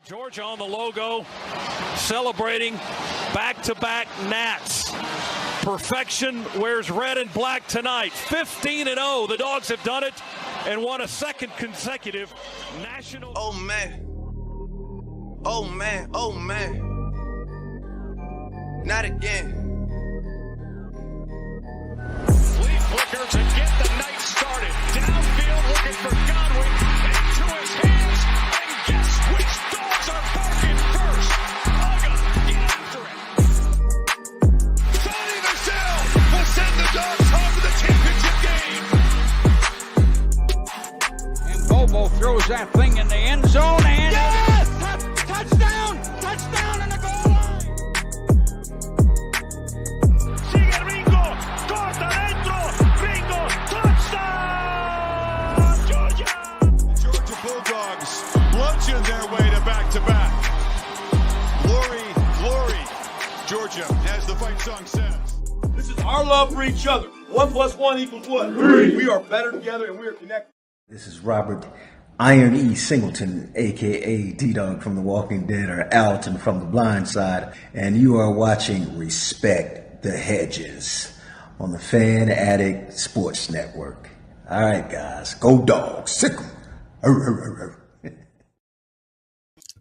Georgia on the logo, celebrating back-to-back Nats. Perfection wears red and black tonight. 15-0. The Dogs have done it and won a second consecutive national. Oh man. Oh man. Oh man. Not again. Lead flicker to get the night started. Downfield looking for Godwin. Into his hands. And guess which Dogs are barking first? Uga, get after it. Sonny Michel will send the Dogs home to the championship game. And Bobo throws that thing in the end zone and yes! Touchdown! Touchdown in the goal line! Sigue Ringo, corta dentro, Ringo, touchdown! Georgia! The Georgia Bulldogs bludgeon their way to back-to-back. Glory, glory, Georgia, as the fight song says. This is our love for each other. 1 + 1 = what? 3. We are better together and we are connected. This is Robert Iron E. Singleton, a.k.a. D-Dog from The Walking Dead, or Alton from The Blind Side, and you are watching Respect the Hedges on the Fan Addict Sports Network. All right, guys, go Dogs. Sick 'em.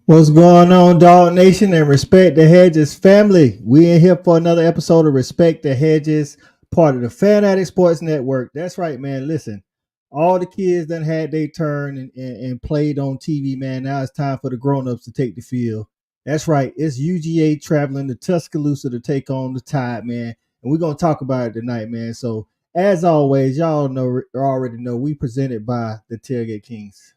What's going on, Dog Nation and Respect the Hedges family? We in here for another episode of Respect the Hedges, part of the Fan Addict Sports Network. That's right, man. Listen, all the kids done had their turn and played on TV, man. Now it's time for the grown-ups to take the field. That's right. It's UGA traveling to Tuscaloosa to take on the Tide, man. And we're going to talk about it tonight, man. So, as always, y'all already know, we presented by the Tailgate Kings.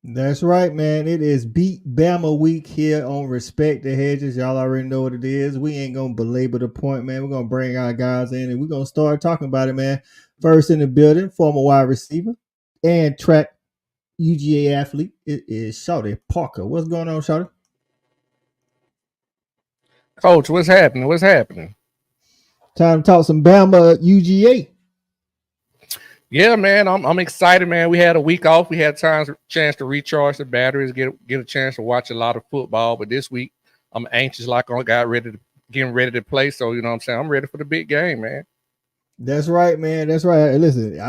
That's right, man. It is Beat Bama week here on Respect the Hedges. Y'all already know what it is. We ain't going to belabor the point, man. We're going to bring our guys in and we're going to start talking about it, man. First in the building, former wide receiver and track UGA athlete. It is Shawty Parker. What's going on, Shawty? Coach, what's happening? What's happening? Time to talk some Bama UGA. Yeah, man, I'm excited, man. We had a week off. We had chance to recharge the batteries, get a chance to watch a lot of football. But this week, I'm anxious, like I got getting ready to play. So you know what I'm saying, I'm ready for the big game, man. That's right, man. That's right. Listen,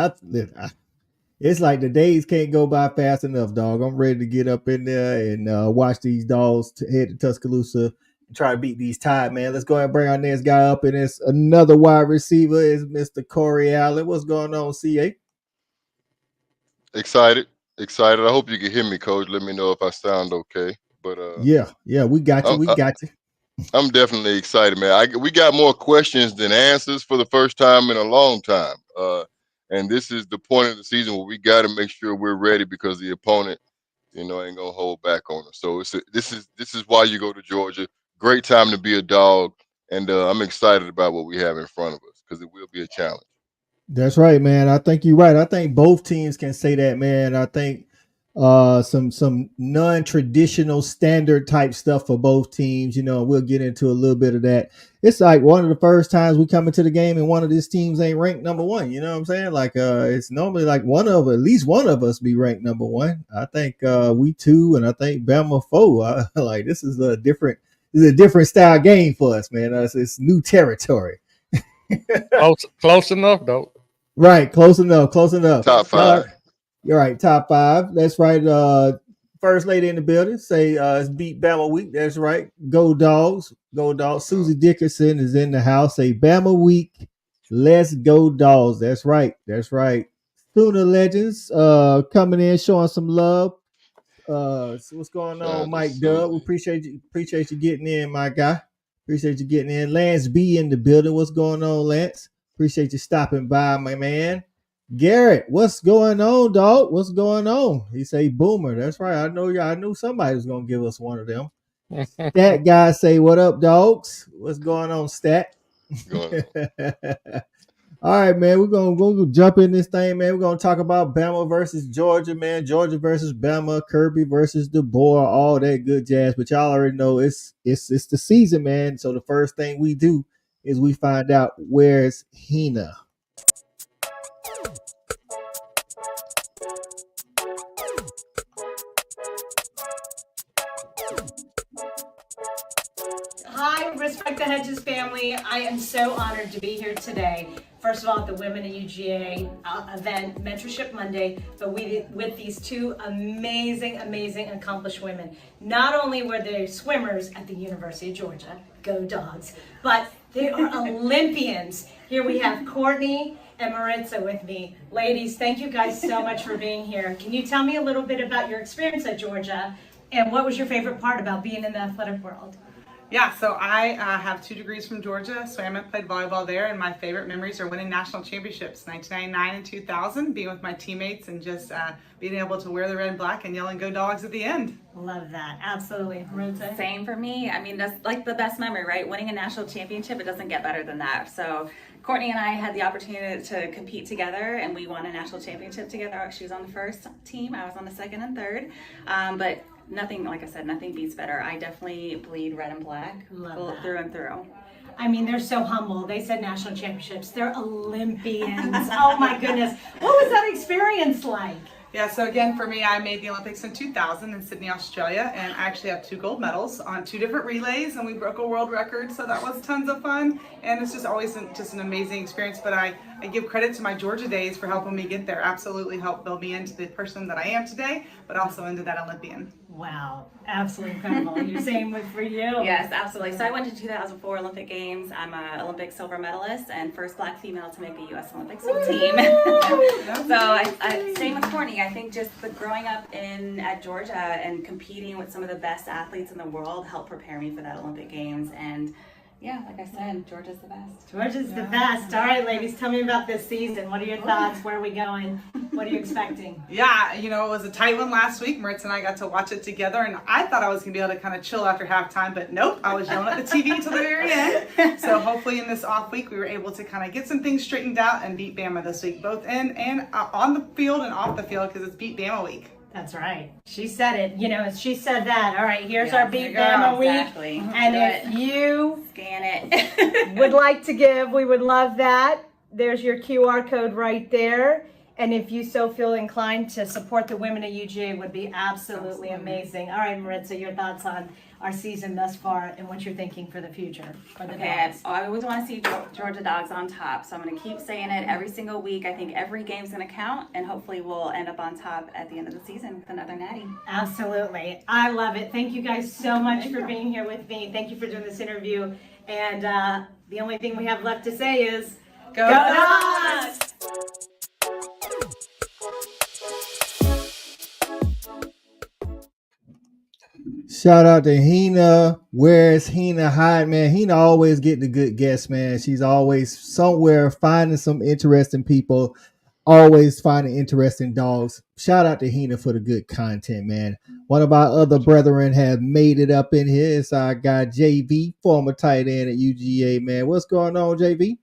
it's like the days can't go by fast enough, dog. I'm ready to get up in there and watch these Dogs head to Tuscaloosa and try to beat these Tide, man. Let's go ahead and bring our next guy up, and it's another wide receiver. Is Mr. Corey Allen. What's going on, CA? Excited. I hope you can hear me, Coach. Let me know if I sound okay. But yeah, we got you. Got you. I'm definitely excited, man. We got more questions than answers for the first time in a long time. And this is the point of the season where we got to make sure we're ready because the opponent, ain't gonna hold back on us. So this is why you go to Georgia. Great time to be a Dog, and I'm excited about what we have in front of us because it will be a challenge. That's right, man. I think you're right. I think both teams can say that, man. I think some non-traditional standard type stuff for both teams. We'll get into a little bit of that. It's like one of the first times we come into the game and one of these teams ain't ranked number one. You know what I'm saying? Like it's normally like at least one of us be ranked number one. I think we 2, and I think Bama 4. Like this is a different style game for us, man. It's new territory. Close enough, though. Right, close enough. Top 5. You're right, top 5. That's right. First lady in the building. Say it's Beat Bama week. That's right. Go Dogs. Go Dogs. Susie Dickerson is in the house. Say Bama week. Let's go Dogs. That's right. Sooner Legends coming in, showing some love. So what's going on, Mike Dub? We appreciate you getting in, my guy. Appreciate you getting in. Lance B in the building. What's going on, Lance? Appreciate you stopping by, my man. Garrett, what's going on, dog? What's going on? He say Boomer. That's right. I know y'all. I knew somebody was gonna give us one of them. Stat guy say, what up, dogs? What's going on, Stat? Going on. All right, man. We're gonna jump in this thing, man. We're gonna talk about Bama versus Georgia, man. Georgia versus Bama, Kirby versus DeBoer, all that good jazz. But y'all already know it's the season, man. So the first thing we do is we find out where's Hina. Hi, Respect the Hedges family. I am so honored to be here today. First of all, at the Women at UGA event, Mentorship Monday, but with these two amazing, accomplished women. Not only were they swimmers at the University of Georgia, go Dogs, but they are Olympians. Here we have Courtney and Maritza with me. Ladies, thank you guys so much for being here. Can you tell me a little bit about your experience at Georgia and what was your favorite part about being in the athletic world? Yeah, so I have 2 degrees from Georgia, swam and played volleyball there, and my favorite memories are winning national championships, 1999 and 2000, being with my teammates and just being able to wear the red and black and yelling "Go Dogs" at the end. Love that, absolutely. Maritza? Same for me. I mean, that's like the best memory, right? Winning a national championship, it doesn't get better than that. So Courtney and I had the opportunity to compete together, and we won a national championship together. She was on the first team, I was on the second and third, but nothing, like I said, nothing beats better. I definitely bleed red and black through and through. I mean, they're so humble. They said national championships. They're Olympians. Oh my goodness. What was that experience like? Yeah, so again, for me, I made the Olympics in 2000 in Sydney, Australia, and I actually have 2 gold medals on 2 different relays, and we broke a world record, so that was tons of fun, and it's just always just an amazing experience. But I give credit to my Georgia days for helping me get there. Absolutely helped build me into the person that I am today, but also into that Olympian. Wow, absolutely incredible. You're saying for you? Yes, absolutely. So I went to 2004 Olympic Games. I'm an Olympic silver medalist and first Black female to make a U.S. Olympic swim team. So I same with Courtney. I think just the growing up at Georgia and competing with some of the best athletes in the world helped prepare me for that Olympic Games. And yeah, like I said, Georgia's the best. Georgia's the best. All right, ladies, tell me about this season. What are your thoughts? Where are we going? What are you expecting? Yeah, it was a tight one last week. Maritza and I got to watch it together, and I thought I was going to be able to kind of chill after halftime, but nope, I was yelling at the TV until the very end. So hopefully in this off week, we were able to kind of get some things straightened out and beat Bama this week, both in and on the field and off the field, because it's Beat Bama week. That's right. She said it. She said that. All right, here's our Beat Bama week. Exactly. And if you scan it, would like to give, we would love that. There's your QR code right there. And if you so feel inclined to support the women at UGA, would be absolutely amazing. All right, Maritza, your thoughts on our season thus far and what you're thinking for the future for the Dogs. I always want to see Georgia Dogs on top, so I'm going to keep saying it every single week. I think every game's going to count, and hopefully we'll end up on top at the end of the season with another natty. Absolutely. I love it. Thank you guys so much for being here with me. Thank you for doing this interview. And the only thing we have left to say is, Go Dogs! Shout out to Hina. Where's Hina hiding, man? Hina always getting the good guests, man. She's always somewhere finding some interesting people, always finding interesting dogs. Shout out to Hina for the good content, man. One of our other brethren have made it up in here. It's our guy JV, former tight end at UGA, man. What's going on, JV?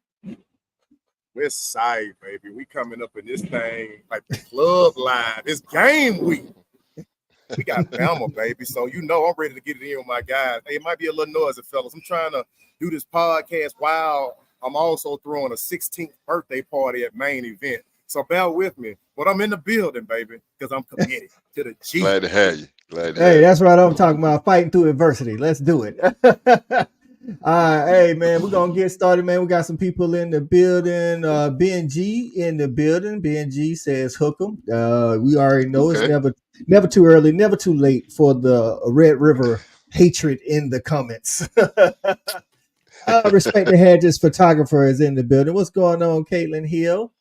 We're excited, baby. We coming up in this thing like the club live. It's game week. We got Bama, baby. So I'm ready to get it in with my guys. Hey, it might be a little noisy, fellas. I'm trying to do this podcast while I'm also throwing a 16th birthday party at main event. So bear with me. But I'm in the building, baby, because I'm committed to the G. Glad to have you. Hey, that's what I'm talking about. Fighting through adversity. Let's do it. Hey, man, we're going to get started, man. We got some people in the building. Ben G in the building. Ben G says hook 'em. We already know It's never too early, never too late for the Red River hatred in the comments. Respect the Hedges photographer is in the building. What's going on, Caitlin Hill?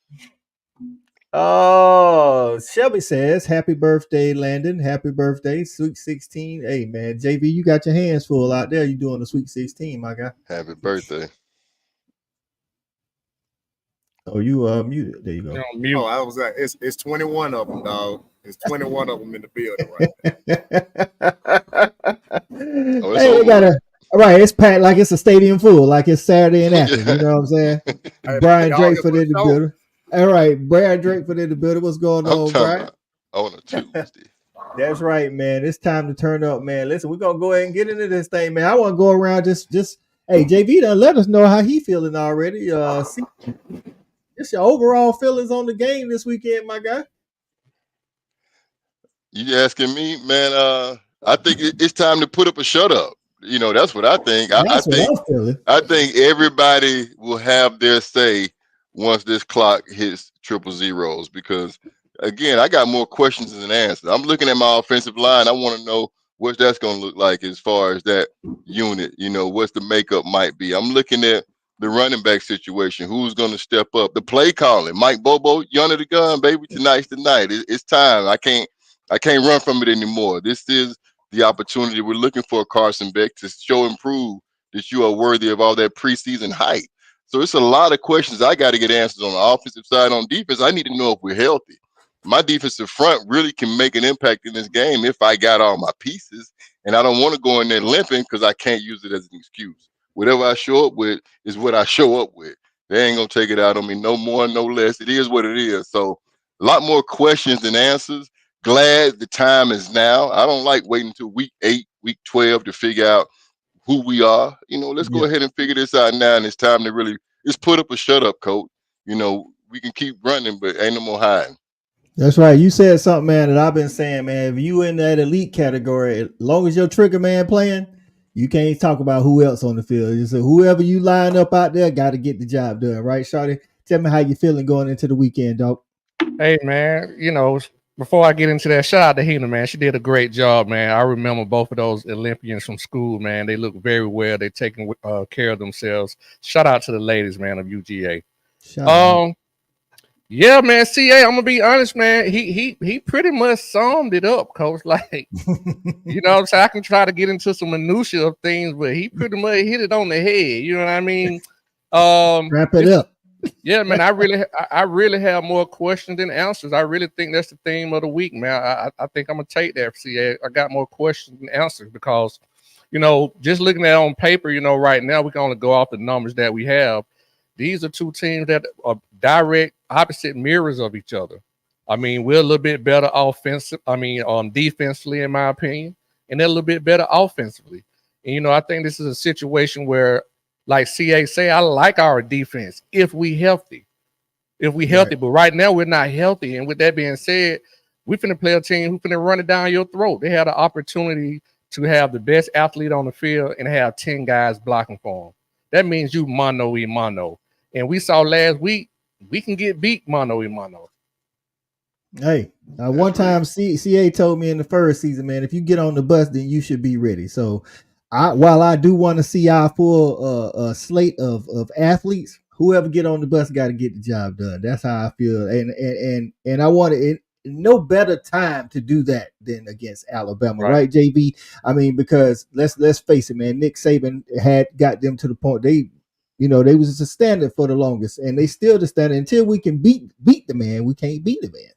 Oh, Shelby says, happy birthday, Landon. Happy birthday, Sweet 16. Hey, man, JV, you got your hands full out there. You doing the Sweet 16, my guy. Happy birthday. Oh, you muted. There you go. Mute. Oh, I was like, it's 21 of them, dog. It's 21 of them in the building right now. Oh, it's Hey, they over got with. all right. It's packed like it's a stadium full, like it's Saturday in Athens. You know what I'm saying? Hey, Brian y'all here for Drakeford the in the show? building. All right, Brian Drakeford in the building. What's going I'm on, talking Brian? about on a Tuesday. That's right, man. It's time to turn up, man. Listen, we're gonna go ahead and get into this thing, man. I want to go around just hey, JV done let us know how he feeling already. See, just your overall feelings on the game this weekend, my guy. You asking me, man? I think it's time to put up a shut up. You know, that's what I think. That's what I'm feeling. I think everybody will have their say once this clock hits triple zeros, because again, I got more questions than answers. I'm looking at my offensive line. I want to know what that's going to look like as far as that unit. You know, what's the makeup might be. I'm looking at the running back situation. Who's going to step up? The play calling. Mike Bobo, you under the gun, baby. Tonight's the night. It's time. I can't run from it anymore. This is the opportunity. We're looking for Carson Beck to show and prove that you are worthy of all that preseason hype. So it's a lot of questions I got to get answers on the offensive side. On defense, I need to know if we're healthy. My defensive front really can make an impact in this game if I got all my pieces, and I don't want to go in there limping because I can't use it as an excuse. Whatever I show up with is what I show up with. They ain't gonna take it out on me, no more, no less. It is what it is. So a lot more questions than answers. Glad the time is now. I don't like waiting until week 8, week 12 to figure out who we are. You know, let's go ahead and figure this out now. And it's time to really, let's put up a shut up, coach. You know, we can keep running, but ain't no more hiding. That's right. You said something, man, that I've been saying, man. If you in that elite category, as long as your trigger man playing, you can't talk about who else on the field. You say whoever you line up out there got to get the job done, right, Shawty? Tell me how you feeling going into the weekend, dog. Hey, man, you know, before I get into that, shout out to Hina, man. She did a great job, man. I remember both of those Olympians from school, man. They look very well. They're taking care of themselves. Shout out to the ladies, man, of UGA. Yeah, man. CA, I'm gonna be honest, man. He pretty much summed it up, coach. Like, you know what I'm saying? I can try to get into some minutia of things, but he pretty much hit it on the head. You know what I mean? Wrap it up. Yeah, man. I really have more questions than answers. I really think that's the theme of the week, man. I think I'm gonna take that. CA, I got more questions than answers because, you know, just looking at it on paper, you know, right now we can only go off the numbers that we have. These are two teams that are direct opposite mirrors of each other. I mean, we're a little bit better defensively, in my opinion, and they're a little bit better offensively. And, you know, I think this is a situation where, like CA say, I like our defense if we healthy. Right. But right now we're not healthy. And with that being said, we finna play a team who finna run it down your throat. They had an opportunity to have the best athlete on the field and have 10 guys blocking for them. That means you mano y mano. And we saw last week, we can get beat mano y mano. Hey, one time CA told me in the first season, man, if you get on the bus, then you should be ready. So while I do want to see our full slate of athletes, whoever get on the bus got to get the job done. That's how I feel. And I want it. No better time to do that than against Alabama, right, JB? I mean, because let's face it, man. Nick Saban had got them to the point they was a standard for the longest, and they still the standard until we can beat the man. We can't beat the man.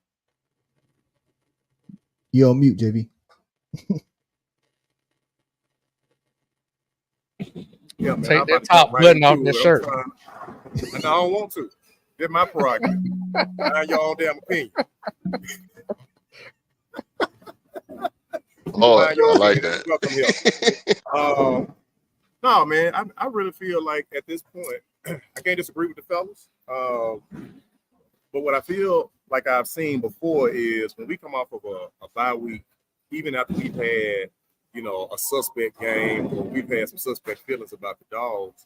You're on mute, JB. Yeah, man, take that top button off the shirt. I don't want to. It's my prerogative. Mind your own damn opinion. Oh, I like that. No, man, I really feel like at this point, I can't disagree with the fellas. But what I feel like I've seen before is when we come off of a bye week, even after we've had, you know, a suspect game or we've had some suspect feelings about the Dogs,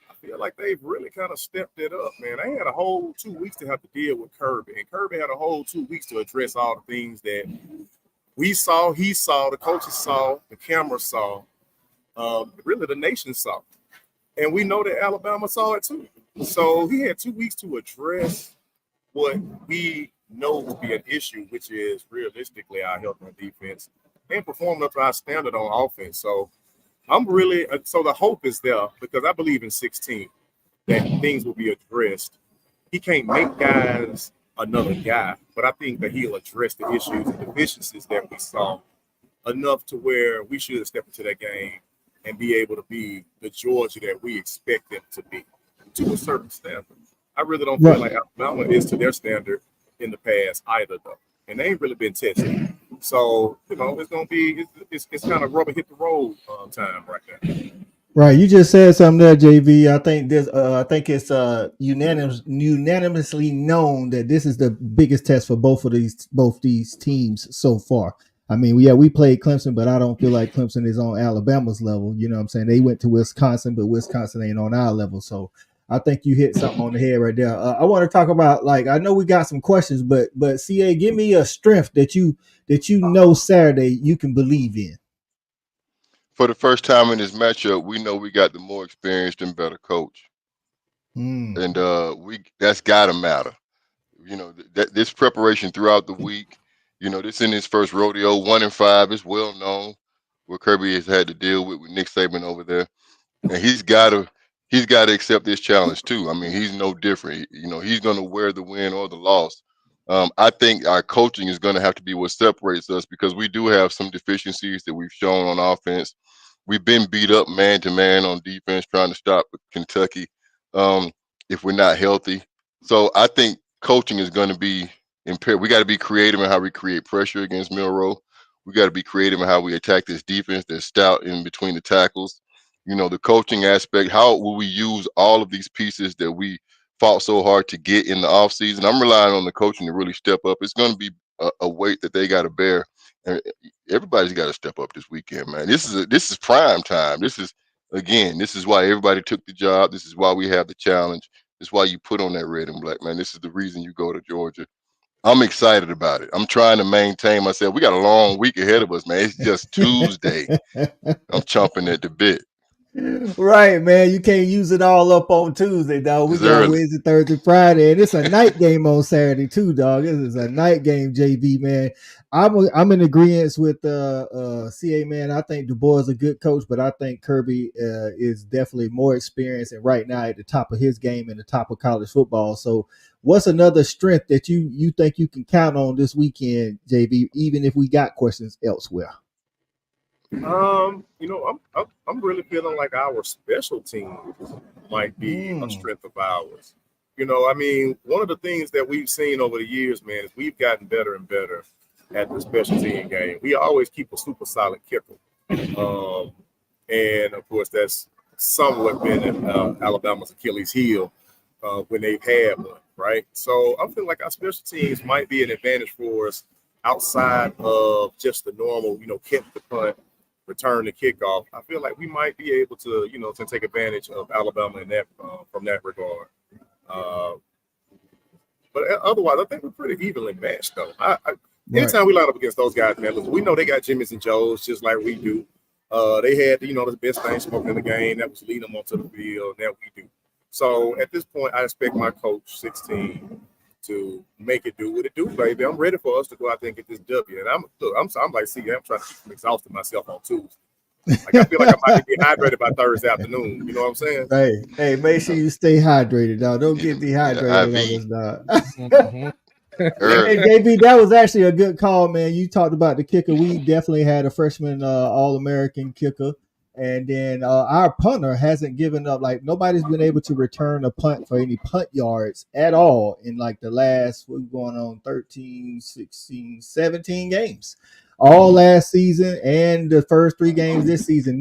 I feel like they've really kind of stepped it up, man. They had a whole 2 weeks to have to deal with Kirby, and Kirby had a whole 2 weeks to address all the things that we saw, he saw, the coaches saw, the camera saw, really the nation saw. And we know that Alabama saw it too. So he had 2 weeks to address what we know will be an issue, which is realistically our health on defense and performing up to our standard on offense. So so the hope is there because I believe in 16 that things will be addressed he can't make guys another guy, but I think that he'll address the issues and deficiencies that we saw enough to where we should step into that game and be able to be the Georgia that we expect them to be to a certain standard. I really don't feel like Alabama is to their standard in the past either, though, and they ain't really been tested. So it's gonna be it's kind of rubber hit the road time right now. Right, you just said something there, JV. I think this. I think it's unanimously known that this is the biggest test for both these teams so far. I mean, we played Clemson, but I don't feel like Clemson is on Alabama's level. You know what I'm saying? They went to Wisconsin, but Wisconsin ain't on our level. So I think you hit something on the head right there. I want to talk about, like, I know we got some questions, but CA, give me a strength that you know Saturday you can believe in. For the first time in this matchup, we know we got the more experienced and better coach, and that's gotta matter. That this preparation throughout the week. This in his first rodeo, 1-5. It's well known what Kirby has had to deal with Nick Saban over there, and he's got to accept this challenge too. I mean, he's no different. He's going to wear the win or the loss. I think our coaching is going to have to be what separates us, because we do have some deficiencies that we've shown on offense. We've been beat up man to man on defense trying to stop Kentucky if we're not healthy. So I think coaching is going to be impaired. We got to be creative in how we create pressure against Milroe. We got to be creative in how we attack this defense that's stout in between the tackles. The coaching aspect, how will we use all of these pieces that we fought so hard to get in the offseason? I'm relying on the coaching to really step up. It's going to be a weight that they got to bear. And everybody's got to step up this weekend, man. This is prime time. This is why everybody took the job. This is why we have the challenge. This is why you put on that red and black, man. This is the reason you go to Georgia. I'm excited about it. I'm trying to maintain myself. We got a long week ahead of us, man. It's just Tuesday. I'm chomping at the bit. Right, man. You can't use it all up on Tuesday, dog. We got Wednesday, Thursday, Friday, and it's a night game on Saturday too, dog. This is a night game, JV, man. I'm in agreement with CA, man. I think Du Bois is a good coach, but I think Kirby is definitely more experienced and right now at the top of his game and the top of college football. So what's another strength that you think you can count on this weekend, JV, even if we got questions elsewhere? I'm really feeling like our special teams might be a strength of ours. I mean, one of the things that we've seen over the years, man, is we've gotten better and better at the special team game. We always keep a super solid kicker. And of course, that's somewhat been Alabama's Achilles heel when they've had one, right? So I'm feeling like our special teams might be an advantage for us outside of just the normal, kick the punt, return the kickoff. I feel like we might be able to, to take advantage of Alabama in that from that regard. But otherwise, I think we're pretty evenly matched, though. Anytime we line up against those guys, man, we know they got Jimmys and Joes just like we do. They had, the best thing smoking in the game that was leading them onto the field that we do. So at this point, I expect my coach 16 to make it do what it do, baby. I'm ready for us to go out there and get this W. And I'm like, see, I'm trying to keep from exhausting myself on Tuesday. Like, I feel like I might be dehydrated by Thursday afternoon. You know what I'm saying? Hey, make sure you stay hydrated, dog. Don't get dehydrated on this, dog. Hey, JB, that was actually a good call, man. You talked about the kicker. We definitely had a freshman All-American kicker. And then our punter hasn't given up. Like, nobody's been able to return a punt for any punt yards at all in like the last, we're going on 13, 16, 17 games. All last season and the first 3 games this season,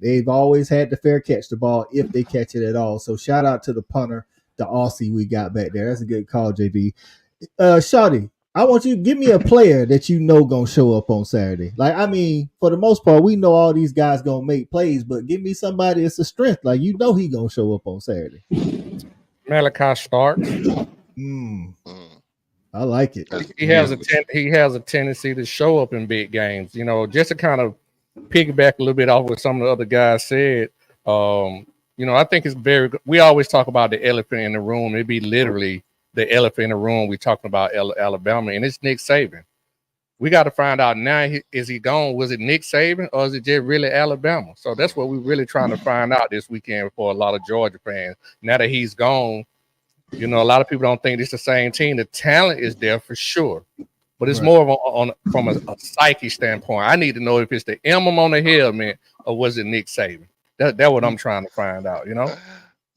they've always had to fair catch the ball if they catch it at all. So shout out to the punter, the Aussie we got back there. That's a good call, JB. Shawty, I want you to give me a player that gonna show up on Saturday. Like, I mean, for the most part, we know all these guys gonna make plays, but give me somebody that's a strength. Like, he gonna show up on Saturday. Malachi Starks. I like it. He has a tendency to show up in big games. Just to kind of piggyback a little bit off what some of the other guys said. I think it's very good. We always talk about the elephant in the room. It'd be literally the elephant in the room. We talking about Alabama, and it's Nick Saban. We got to find out now, is he gone? Was it Nick Saban, or is it just really Alabama? So that's what we're really trying to find out this weekend for a lot of Georgia fans. Now that he's gone, You know, a lot of people don't think it's the same team. The talent is there for sure, but it's Right. more of from a psyche standpoint. I need to know if it's the emblem on the helmet or was it Nick Saban. That's what I'm trying to find out. You know,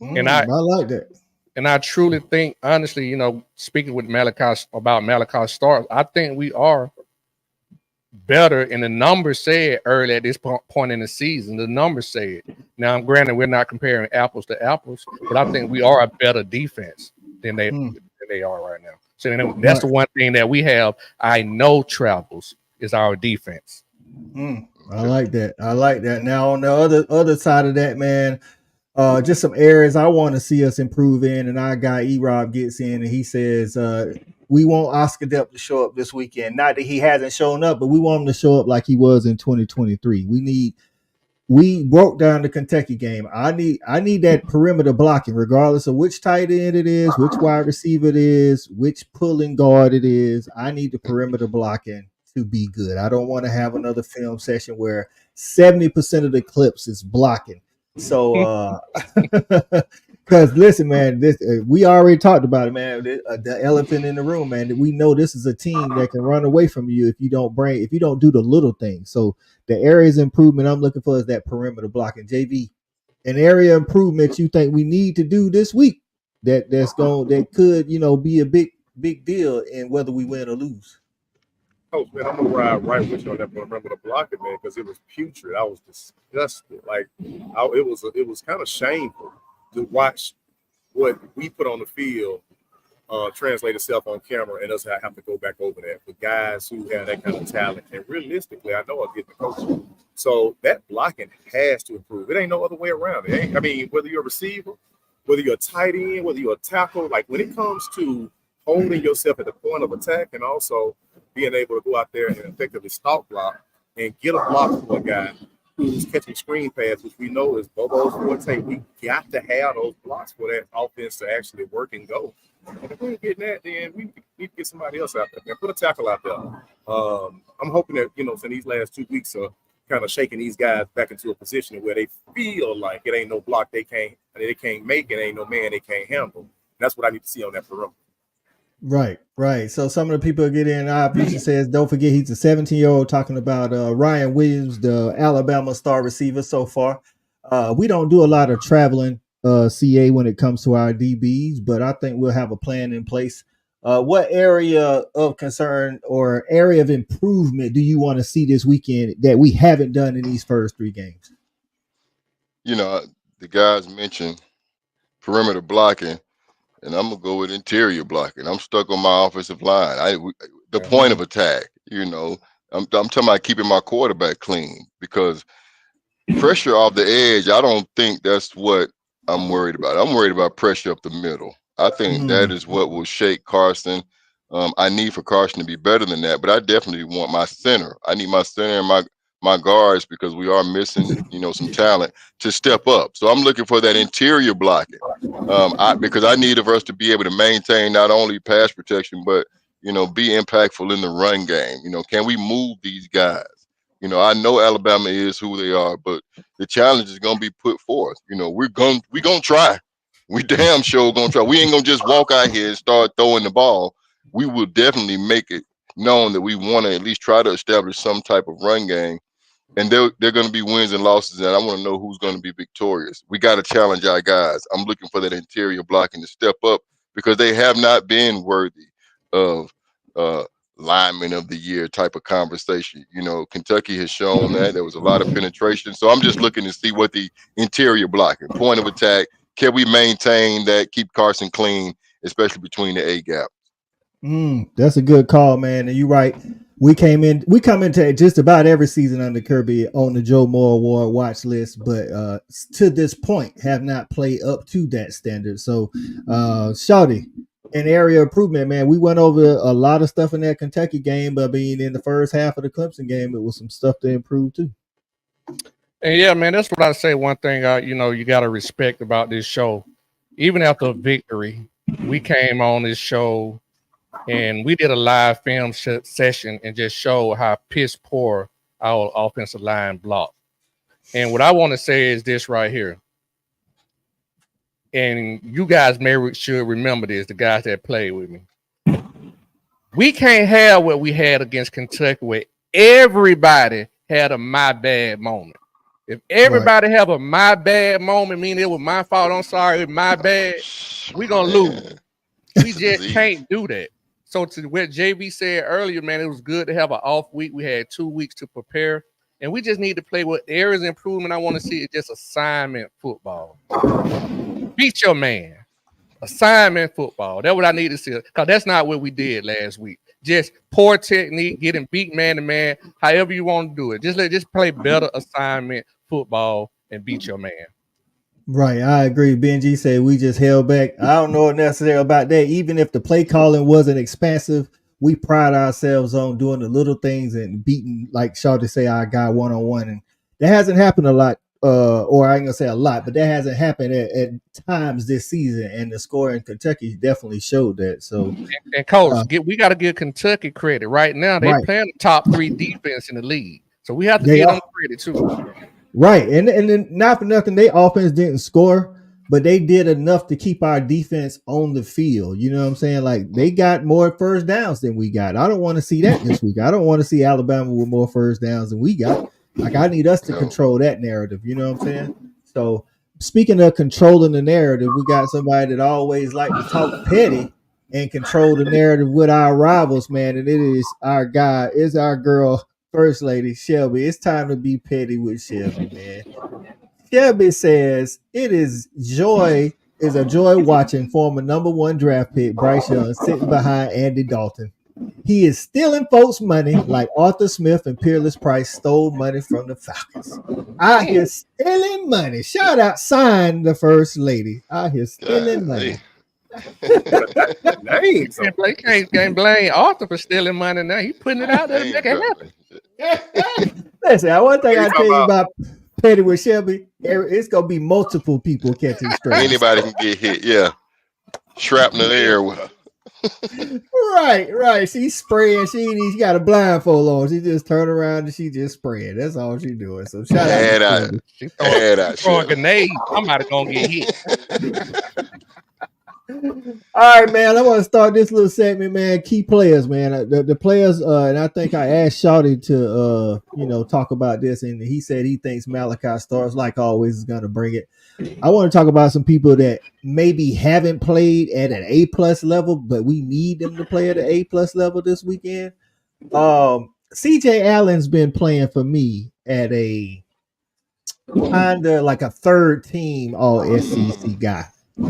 and I like that. And I truly think, honestly, you know, speaking with Malachi Starks, I think we are better. And the numbers said early at this point in the season, the numbers said. Now, granted, we're not comparing apples to apples, but I think we are a better defense than they are right now. So that's the one thing that we have. I know travels is our defense. I like that. I like that. Now on the other side of that, man, just some areas I want to see us improve in, and our guy E-Rob gets in and he says we want Oscar Depp to show up this weekend. Not that he hasn't shown up, but we want him to show up like he was in 2023. We broke down the Kentucky game. I need that perimeter blocking, regardless of which tight end it is, which wide receiver it is, which pulling guard it is. I need the perimeter blocking to be good. I don't want to have another film session where 70% of the clips is blocking. So, because listen, man, this we already talked about it, man. The elephant in the room, man. We know this is a team that can run away from you if you don't do the little things. So the areas improvement I'm looking for is that perimeter blocking. JV, an area improvement you think we need to do this week that could be a big deal in whether we win or lose. Coach, man, I'm gonna ride right with you on that perimeter blocking, man, because it was putrid. I was disgusted. Like, it was kind of shameful to watch what we put on the field translate itself on camera, and us have to go back over that for guys who have that kind of talent. And realistically, I know I'll get the coach. So that blocking has to improve. It ain't no other way around it. I mean, whether you're a receiver, whether you're a tight end, whether you're a tackle, like when it comes to holding yourself at the point of attack and also being able to go out there and effectively stalk block and get a block for a guy who's catching screen pass, which we know is Bobo's forte. We got to have those blocks for that offense to actually work and go. And if we ain't getting that, then we need to get somebody else out there. Man, put a tackle out there. I'm hoping that, in these last 2 weeks are kind of shaking these guys back into a position where they feel like it ain't no block they can't make, it ain't no man they can't handle. And that's what I need to see on that perimeter. Right. So some of the people get in. Future says, don't forget he's a 17-year-old talking about Ryan Williams, the Alabama star receiver so far. We don't do a lot of traveling CA when it comes to our DBs, but I think we'll have a plan in place. What area of concern or area of improvement do you want to see this weekend that we haven't done in these first 3 games? The guys mentioned perimeter blocking, and I'm gonna go with interior blocking. I'm stuck on my offensive line. The point of attack. I'm talking about keeping my quarterback clean, because pressure off the edge, I don't think that's what I'm worried about. I'm worried about pressure up the middle. I think that is what will shake Carson. I need for Carson to be better than that, but I definitely want my center. I need my center and my guards, because we are missing, some talent to step up. So I'm looking for that interior blocking, because I need of us to be able to maintain not only pass protection, but be impactful in the run game. Can we move these guys? I know Alabama is who they are, but the challenge is gonna be put forth. We're gonna try. We damn sure gonna try. We ain't gonna just walk out here and start throwing the ball. We will definitely make it known that we want to at least try to establish some type of run game. And they're going to be wins and losses, and I want to know who's going to be victorious. We got to challenge our guys. I'm looking for that interior blocking to step up, because they have not been worthy of lineman of the year type of conversation. Kentucky has shown that there was a lot of penetration. So I'm just looking to see what the interior blocking, point of attack, can we maintain that, keep Carson clean, especially between the A gap. That's a good call, man. And you're right. We come into just about every season under Kirby on the Joe Moore Award watch list, but to this point have not played up to that standard. So, Shawty, an area of improvement, man. We went over a lot of stuff in that Kentucky game, but being in the first half of the Clemson game, it was some stuff to improve too. And yeah, man, that's what I say. One thing, you got to respect about this show. Even after a victory, we came on this show and we did a live film session and just showed how piss poor our offensive line blocked. And what I want to say is this right here. and you guys should remember this, the guys that played with me. We can't have what we had against Kentucky where everybody had a my bad moment. If everybody have a my bad moment, meaning it was my fault, I'm sorry, it was my bad, we're going to lose. We just can't do that. So to what JV said earlier, man, it was good to have an off week. We had 2 weeks to prepare, and we just need to play what areas of improvement I want to see is just assignment football. Beat your man. Assignment football. That's what I need to see. Because that's not what we did last week. Just poor technique, getting beat man to man, however you want to do it. Just play better assignment football and beat your man. Right, I agree. Benji said we just held back. I don't know necessarily about that. Even if the play calling wasn't expansive, we pride ourselves on doing the little things and beating, like Shawty say, our guy one-on-one. And that hasn't happened a lot, or I ain't gonna say a lot, but that hasn't happened at times this season. And the score in Kentucky definitely showed that. So, and coach, we got to give Kentucky credit. Right now, they're playing the top 3 defense in the league, so we have to give them credit too. Right, and then not for nothing, their offense didn't score, but they did enough to keep our defense on the field. You know what I'm saying? Like, they got more first downs than we got. I don't want to see that this week. I don't want to see Alabama with more first downs than we got. Like, I need us to control that narrative. You know what I'm saying? So, speaking of controlling the narrative, we got somebody that always like to talk petty and control the narrative with our rivals, man. And it is our guy, is our girl, First Lady Shelby. It's time to be petty with Shelby, man. Shelby says it is a joy watching former #1 draft pick Bryce Young sitting behind Andy Dalton. He is stealing folks' money like Arthur Smith and Peerless Price stole money from the Falcons. Out here stealing money. Shout out, sign the First Lady. Out here stealing money. Can't blame Arthur for stealing money now. He putting it out there to make it happen. Listen, one thing I tell you about petty with Shelby, it's gonna be multiple people catching straight. Anybody can get hit, yeah. Shrapnel air with her. Right. She's spraying. She got a blindfold on. She just turn around and she just spraying. That's all she doing. So shout out. She throwing a grenade. Somebody gonna get hit. All right, man. I want to start this little segment, man. Key players, man. The players, and I think I asked Shawty to, talk about this, and he said he thinks Malachi Starks, like always, is going to bring it. I want to talk about some people that maybe haven't played at an A+ level, but we need them to play at an A+ level this weekend. CJ Allen's been playing for me at a kind of like a third team All SEC guy.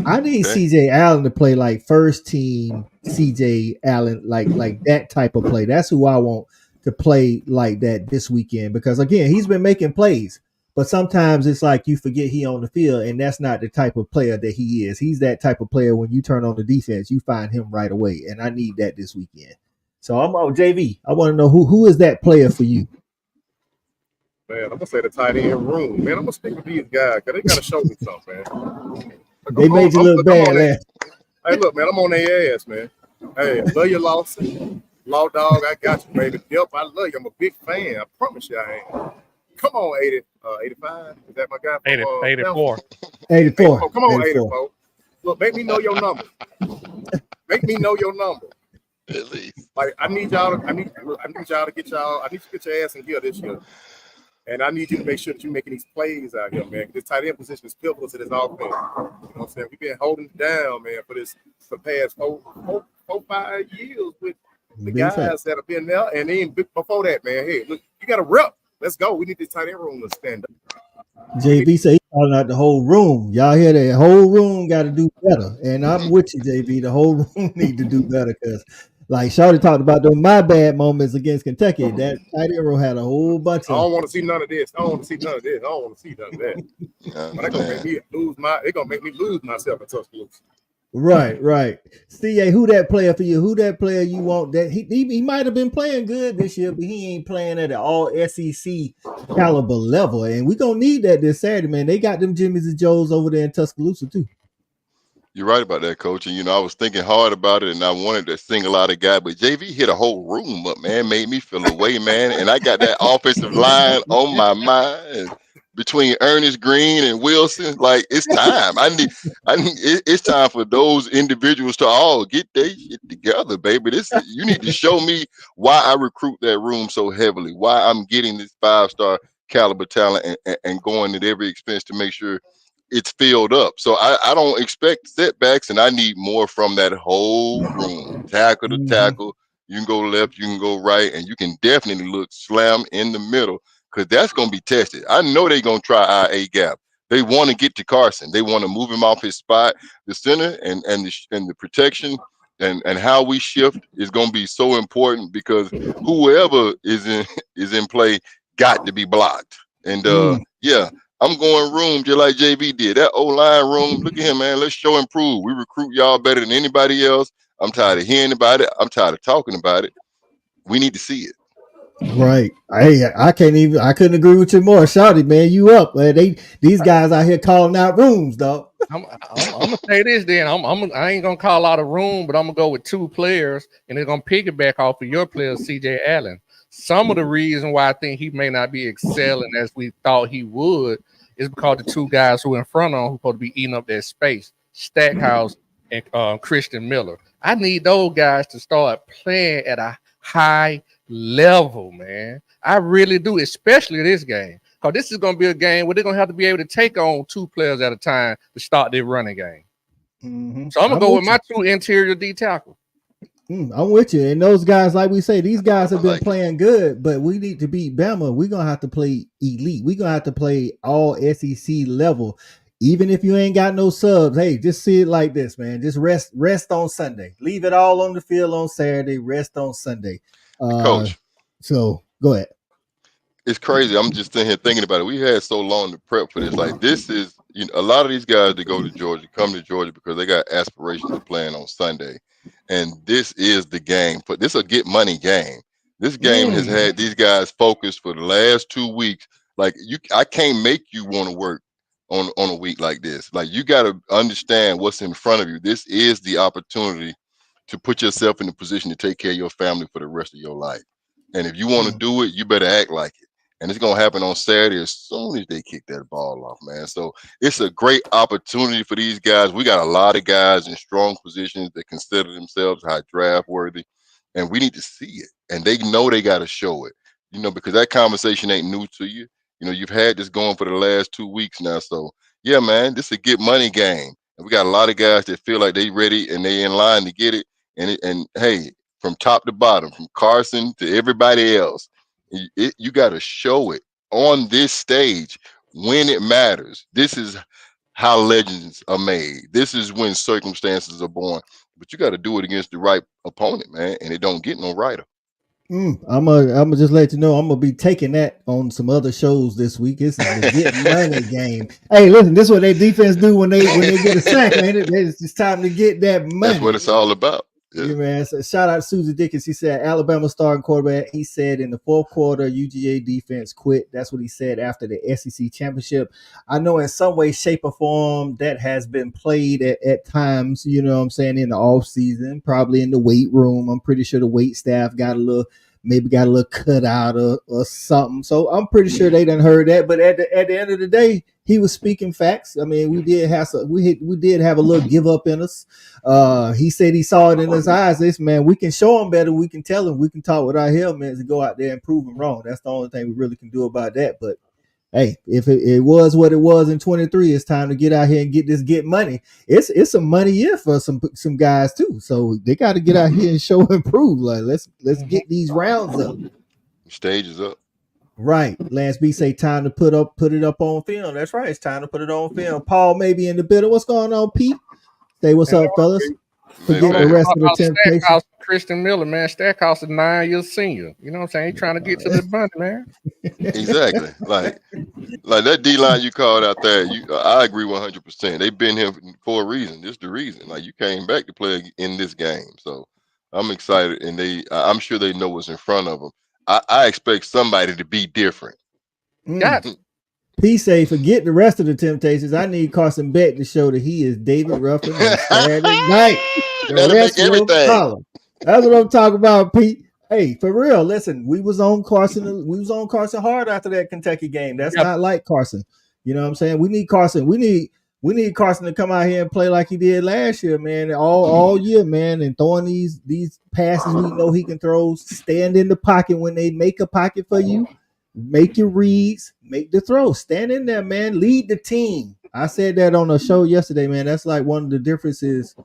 I need CJ Allen to play like first team CJ Allen, like that type of play. That's who I want to play like that this weekend, because again, he's been making plays, but sometimes it's like you forget he on the field, and that's not the type of player that he is. He's that type of player when you turn on the defense, you find him right away, and I need that this weekend. So I'm on JV. I want to know who is that player for you? Man, I'm gonna say the tight end room. Man, I'm gonna speak with these guys because they gotta show me something, man. They made you look bad, man. Hey, look, man, I'm on their ass, man. Hey, love you, Lawson. Law Dog, I got you, baby. Yep, I love you. I'm a big fan. I promise you I am. Come on, 85. Is that my guy? 84. 84. Come on, 84. Look, make me know your number. Make me know your number. At least. Like, I need y'all to get your ass in here this year. And I need you to make sure that you're making these plays out here, man. This tight end position is pivotal to this offense. You know what I'm saying? We've been holding it down, man, for the past 5 years with the guys that have been there. And then before that, man, hey, look, you got a rep. Let's go. We need this tight end room to stand up. JB say he's calling out the whole room. Y'all hear that? Whole room got to do better. And I'm with you, JB. The whole room need to do better, because like Shawty talked about those my bad moments against Kentucky. That tight end row had a whole bunch of. I don't want to see none of this. I don't want to see none of that. But they're gonna make me lose myself in Tuscaloosa. Right. CA, who that player for you? Who that player you want? That he might have been playing good this year, but he ain't playing at an all SEC caliber level. And we're gonna need that this Saturday, man. They got them Jimmys and Joes over there in Tuscaloosa too. You're right about that, Coach. And, I was thinking hard about it, and I wanted to single out a guy, but JV hit a whole room up, man, made me feel away, man. And I got that offensive line on my mind. between Ernest Green and Wilson. Like, it's time. It's time for those individuals to all get their shit together, baby. You need to show me why I recruit that room so heavily, why I'm getting this 5-star caliber talent and going at every expense to make sure it's filled up. So I don't expect setbacks, and I need more from that whole room, tackle to tackle. You can go left, you can go right, and you can definitely look slam in the middle, because that's going to be tested. I know they're going to try our A gap. They want to get to Carson. They want to move him off his spot. The center and the protection and how we shift is going to be so important, because whoever is in play got to be blocked. And yeah, I'm going room just like JV did. That O-line room, look at him, man. Let's show and prove. We recruit y'all better than anybody else. I'm tired of hearing about it. I'm tired of talking about it. We need to see it. Right. I couldn't agree with you more. Shouty, man, you up. Man. These guys out here calling out rooms, dog. I'm gonna say this then. I ain't gonna call out a room, but I'm gonna go with 2 players, and they're gonna piggyback off of your player, CJ Allen. Some of the reason why I think he may not be excelling as we thought he would is because the 2 guys who are in front of him who supposed to be eating up that space, Stackhouse and Christian Miller. I need those guys to start playing at a high level, man. I really do, especially this game. Because this is going to be a game where they're going to have to be able to take on 2 players at a time to start their running game. So I'm going to go with my 2 interior D tackle. I'm with you. And those guys, like we say, these guys have been playing good, but we need to beat Bama. We're going to have to play elite. We're going to have to play all SEC level. Even if you ain't got no subs, hey, just see it like this, man. Just rest on Sunday. Leave it all on the field on Saturday. Rest on Sunday. Coach. So go ahead. It's crazy. I'm just sitting here thinking about it. We had so long to prep for this. Like, this is, a lot of these guys that go to Georgia come to Georgia because they got aspirations of playing on Sunday. And this is the game. But this is a get money game. This game has had these guys focused for the last 2 weeks. Like, I can't make you want to work on a week like this. Like, you got to understand what's in front of you. This is the opportunity to put yourself in a position to take care of your family for the rest of your life. And if you want to do it, you better act like it. And it's going to happen on Saturday as soon as they kick that ball off, man. So it's a great opportunity for these guys. We got a lot of guys in strong positions that consider themselves high draft worthy, and we need to see it. And they know they got to show it, because that conversation ain't new to you. You've had this going for the last 2 weeks now. So yeah, man, this is a get money game. And we got a lot of guys that feel like they ready and they in line to get it. And hey, from top to bottom, from Carson to everybody else, you got to show it on this stage when it matters. This is how legends are made. This is when circumstances are born. But you got to do it against the right opponent, man. And it don't get no righter. I'm gonna just let you know I'm gonna be taking that on some other shows this week. It's a get money game. Hey, listen, this is what their defense do when they get a sack, ain't it? It's time to get that money. That's what it's all about. Yeah, man. So shout out to Susie Dickens. He said Alabama starting quarterback. He said in the 4th quarter, UGA defense quit. That's what he said after the SEC championship. I know in some way, shape, or form that has been played at times, in the off season, probably in the weight room. I'm pretty sure the weight staff got a little cut out or something. So I'm pretty sure they done heard that. But at the end of the day, he was speaking facts. I mean, we did have a little give up in us. He said he saw it in his eyes. This man, we can show him better. We can tell him. We can talk with our helmets and go out there and prove him wrong. That's the only thing we really can do about that. But hey, if it was what it was in 23, it's time to get out here and get money. It's some money here for some guys too. So they got to get out here and show and prove. Like let's get these rounds up. Stage is up. Right. Lance B say time to put it up on film. That's right. It's time to put it on film. Paul may be in the building. What's going on, Pete? Say what's up, fellas. Forget the rest of the temptation. Christian Miller, man. Stackhouse is 9 years senior. You know what I'm saying? He's trying to get to the money, man. Exactly. Like that D line you called out there. I agree 100%. They've been here for a reason. This is the reason. Like, you came back to play in this game. So I'm excited, and I'm sure they know what's in front of them. I expect somebody to be different. P say, forget the rest of the temptations. I need Carson Beck to show that he is David Ruffin on Saturday night. That'll make everything. That's what I'm talking about, Pete. Hey, for real, listen, we was on Carson. We was on Carson hard after that Kentucky game. That's not like Carson. You know what I'm saying? We need Carson. We need Carson to come out here and play like he did last year, man. All year, man, and throwing these passes we know he can throw. Stand in the pocket when they make a pocket for you. Make your reads. Make the throw. Stand in there, man. Lead the team. I said that on a show yesterday, man. That's like one of the differences.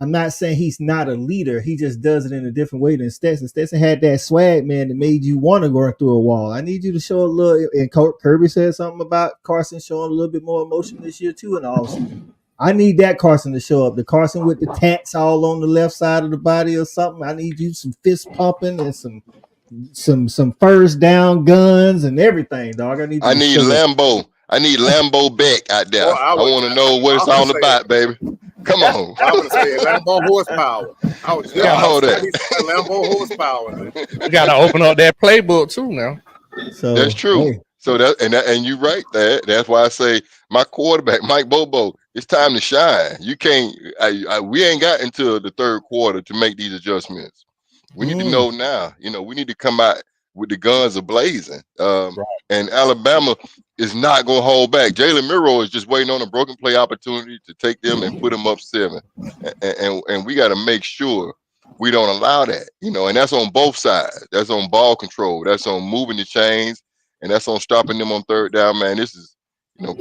I'm not saying he's not a leader. He just does it in a different way than Stetson. Stetson had that swag, man, that made you want to go through a wall. I need you to show a little. And Kirby said something about Carson showing a little bit more emotion this year too in the offseason. I need that Carson to show up. The Carson with the tats all on the left side of the body or something. I need you some fist pumping and some first down guns and everything, dog. I need Lambo. I need Lambo Beck out there. I want to know what it's all about, baby. Come on. I would say Lambo horsepower. I need Lambo horsepower. You got to open up that playbook too now. So that's true. Hey. So and you're right. That's why I say my quarterback, Mike Bobo, it's time to shine. You can't. We ain't got until the third quarter to make these adjustments. We need to know now. You know, we need to come out with the guns ablazing. And Alabama is not going to hold back. Jalen Miro is just waiting on a broken play opportunity to take them and put them up 7. And we got to make sure we don't allow that. You know, and that's on both sides. That's on ball control. That's on moving the chains. And that's on stopping them on third down, man. This is,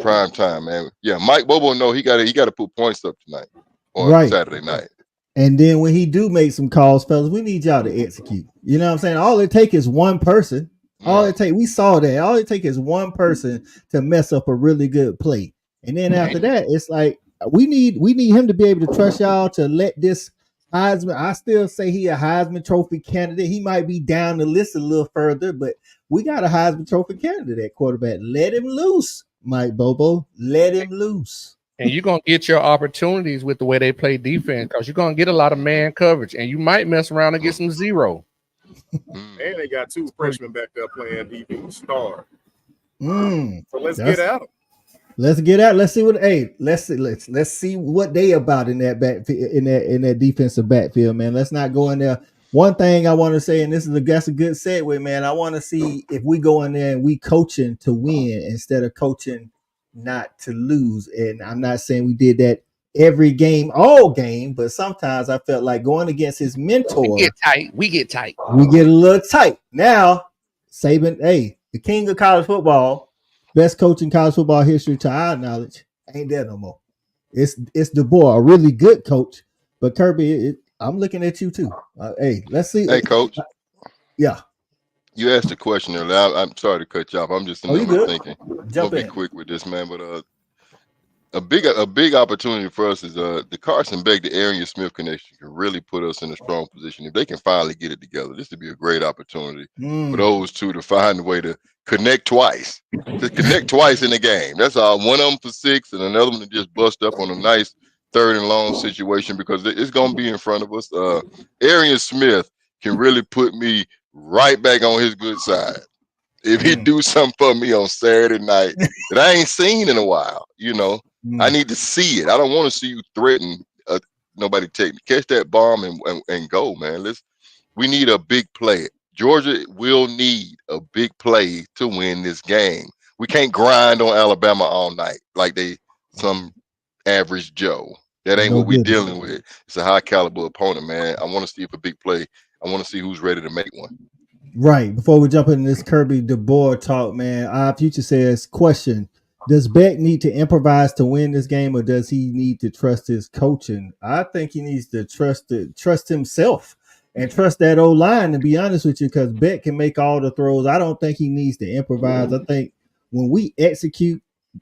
prime time, man. Yeah, Mike Bobo, he got to put points up tonight or Saturday night. And then when he do make some calls, fellas, we need y'all to execute. You know what I'm saying? All it takes is one person. We saw that. All it takes is one person to mess up a really good play. And then after that, it's like we need him to be able to trust y'all to let this Heisman. I still say he a Heisman Trophy candidate. He might be down the list a little further, but we got a Heisman Trophy candidate at quarterback. Let him loose, Mike Bobo. Let him loose. And you're going to get your opportunities with the way they play defense because you're going to get a lot of man coverage, and you might mess around and get some zero. And they got 2 freshmen back there playing defense star. So let's get at them. Let's get out. Let's see what. Hey, let's see what they about in that back in that defensive backfield, man. Let's not go in there. One thing I want to say, and that's a good segue, man. I want to see if we go in there and we coaching to win instead of coaching not to lose. And I'm not saying we did that every game, all game, but sometimes I felt like going against his mentor. We get tight. We get a little tight. Now, Saban, the king of college football, best coach in college football history to our knowledge, ain't there no more. It's DeBoer, a really good coach, but Kirby, I'm looking at you too. Let's see. Hey, Coach. Yeah. You asked a question earlier. I'm sorry to cut you off. I'm just thinking. Jump in. Be quick with this, man. But a big opportunity for us is the Carson Beck, the Arian Smith connection can really put us in a strong position. If they can finally get it together, this would be a great opportunity for those two to find a way to connect twice. To connect twice in the game. That's all. One of them for 6 and another one to just bust up on a nice 3rd and long situation because it's going to be in front of us. Arian Smith can really put me right back on his good side. If he do something for me on Saturday night that I ain't seen in a while, I need to see it. I don't want to see you threaten nobody catch that bomb and go, man. We need a big play. Georgia will need a big play to win this game. We can't grind on Alabama all night like some average Joe. That ain't what we're dealing with. It's a high caliber opponent, man. I want to see if a big play. I want to see who's ready to make one. Right. Before we jump into this Kirby DeBoer talk, man, our future says, question, does Beck need to improvise to win this game or does he need to trust his coaching? I think he needs to trust himself and trust that O-line, to be honest with you, because Beck can make all the throws. I don't think he needs to improvise. I think when we execute,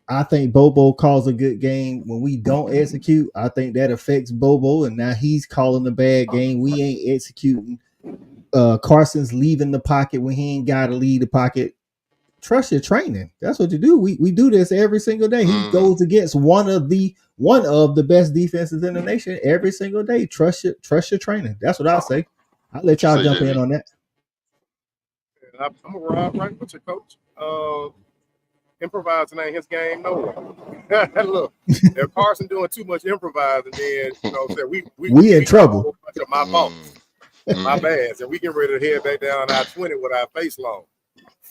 I think Bobo calls a good game. When we don't execute, I think that affects Bobo, and now he's calling a bad game. We ain't executing. Carson's leaving the pocket when he ain't got to leave the pocket. Trust your training. That's what you do. We do this every single day. He goes against one of the best defenses in the nation every single day. Trust your training. That's what I'll say. I'll let y'all jump in on that. I'm gonna ride right with your coach. Improvising ain't his game, no. Look, if Carson doing too much improvising, then we in trouble. My fault. My bad. And we get ready to head back down I-20 with our face long.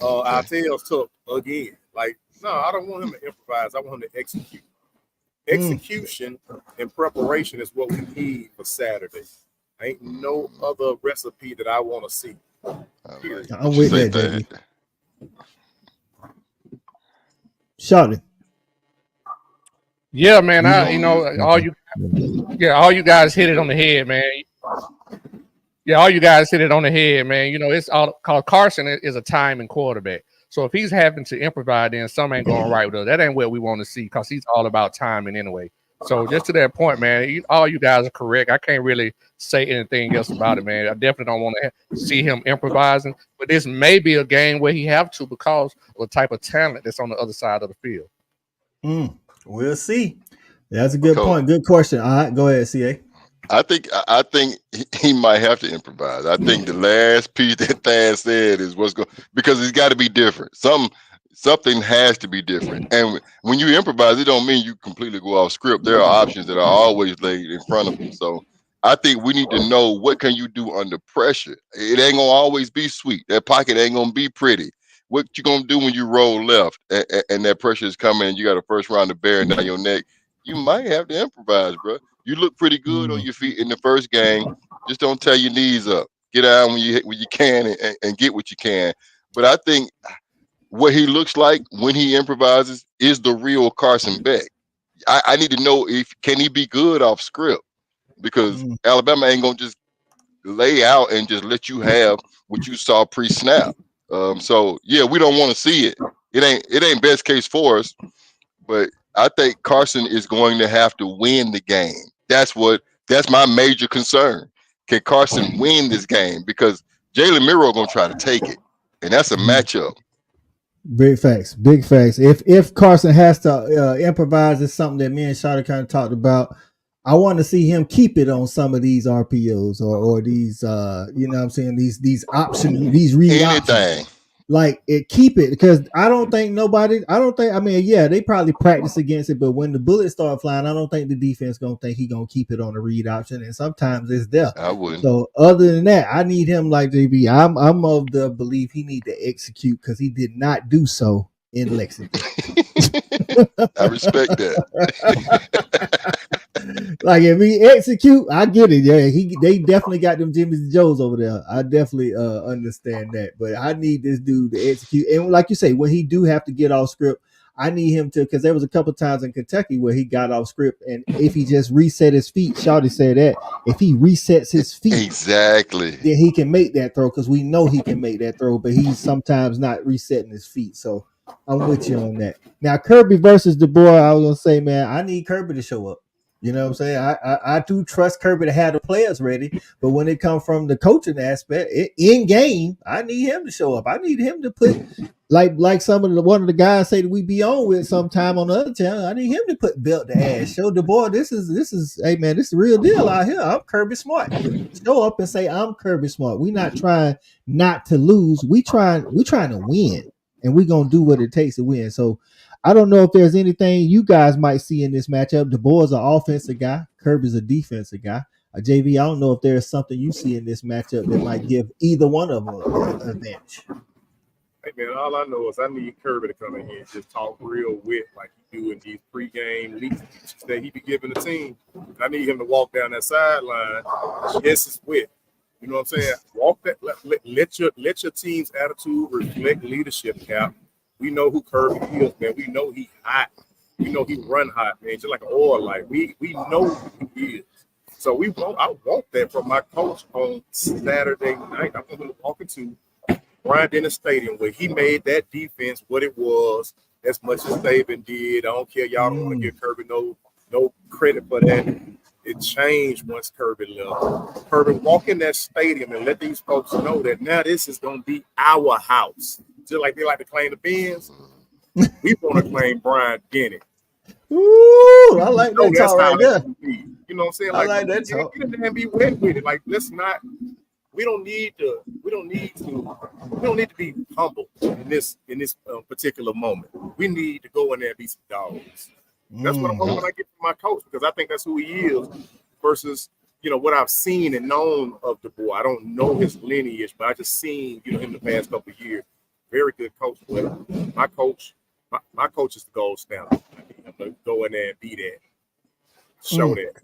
Our tails tucked again. Like, no, I don't want him to improvise. I want him to execute. Execution and preparation is what we need for Saturday. Ain't no other recipe that I want to see. I'm with that, JB. Shawty. Yeah, man. All you guys hit it on the head, man. Yeah, all you guys hit it on the head, man. You know, it's all called Carson is a timing quarterback. So if he's having to improvise, then something ain't going right with us. That ain't what we want to see because he's all about timing anyway. So just to that point, man, all you guys are correct. I can't really say anything else about it, man. I definitely don't want to see him improvising. But this may be a game where he have to because of the type of talent that's on the other side of the field. We'll see. That's a good point. Good question. All right, go ahead, CA. I think he might have to improvise. I think the last piece that Thad said is what's going because it's got to be different. Something has to be different. And when you improvise, it don't mean you completely go off script. There are options that are always laid in front of you. So I think we need to know what can you do under pressure. It ain't gonna always be sweet. That pocket ain't gonna be pretty. What you gonna do when you roll left and that pressure is coming and you got a first round of bearing down your neck? You might have to improvise, bro. You look pretty good on your feet in the first game. Just don't tear your knees up. Get out when you can and get what you can. But I think what he looks like when he improvises is the real Carson Beck. I need to know can he be good off script because Alabama ain't gonna just lay out and just let you have what you saw pre-snap. So yeah, we don't want to see it. It ain't best case for us, but I think Carson is going to have to win the game. That's my major concern. Can Carson win this game? Because Jalen Miro gonna try to take it, and that's a matchup. Big facts. If Carson has to improvise, it's something that me and Shawty kind of talked about. I want to see him keep it on some of these RPOs or these you know what I'm saying, these options, these read options. Like keep it because I mean, yeah, they probably practice against it, but when the bullets start flying, I don't think the defense gonna think he gonna keep it on the read option, and sometimes it's there. I wouldn't. So other than that, I need him like JB. I'm of the belief he need to execute because he did not do so in Lexington. I respect that. Like if he execute, I get it. Yeah, they definitely got them Jimmy's Joes over there. I definitely understand that. But I need this dude to execute. And like you say, when he do have to get off script, I need him to, because there was a couple times in Kentucky where he got off script, and if he just reset his feet, Shawty said that if he resets his feet, exactly, then he can make that throw because we know he can make that throw, but he's sometimes not resetting his feet. So I'm with you on that. Now Kirby versus Du Bois, I was gonna say, man, I need Kirby to show up. You know what I'm saying? I do trust Kirby to have the players ready, but when it comes from the coaching aspect, in game, I need him to show up. I need him to put like one of the guys say that we be on with sometime on the other channel. I need him to put belt to ass. Show the boy this is hey man, this is the real deal out here. I'm Kirby Smart. Show up and say I'm Kirby Smart. We not trying not to lose. We trying to win, and we gonna do what it takes to win. So I don't know if there's anything you guys might see in this matchup. Du Bois is an offensive guy. Kirby's a defensive guy. JV, I don't know if there's something you see in this matchup that might give either one of them an advantage. Hey, man, all I know is I need Kirby to come in here and just talk real wit like he do in these pregame leaks that he be giving the team. I need him to walk down that sideline. Yes, it's wit. You know what I'm saying? Walk that. Let your team's attitude reflect leadership, Cap. We know who Kirby is, man. We know he hot. We know he run hot, man. Just like an oil light. We know who he is. So I want that from my coach on Saturday night. I'm going to be walking to Bryant Dennis Stadium where he made that defense what it was as much as Saban did. I don't care. Y'all don't want to give Kirby no credit for that. It changed once Kirby left. Kirby walk in that stadium and let these folks know that now this is going to be our house. Just like they like to claim the Benz, we want to claim Bryant Denny. Ooh, I like that talk right there. You know what I'm saying? I like that talk. Get in there and be wet with it. Like, let's not. We don't need to be humble in this particular moment. We need to go in there and be some dogs. That's what I'm hoping I get from my coach because I think that's who he is. Versus, what I've seen and known of the boy. I don't know his lineage, but I just seen, him the past couple of years. Very good coach. But my coach is the gold standard. I'm gonna go in there and be that. Show that.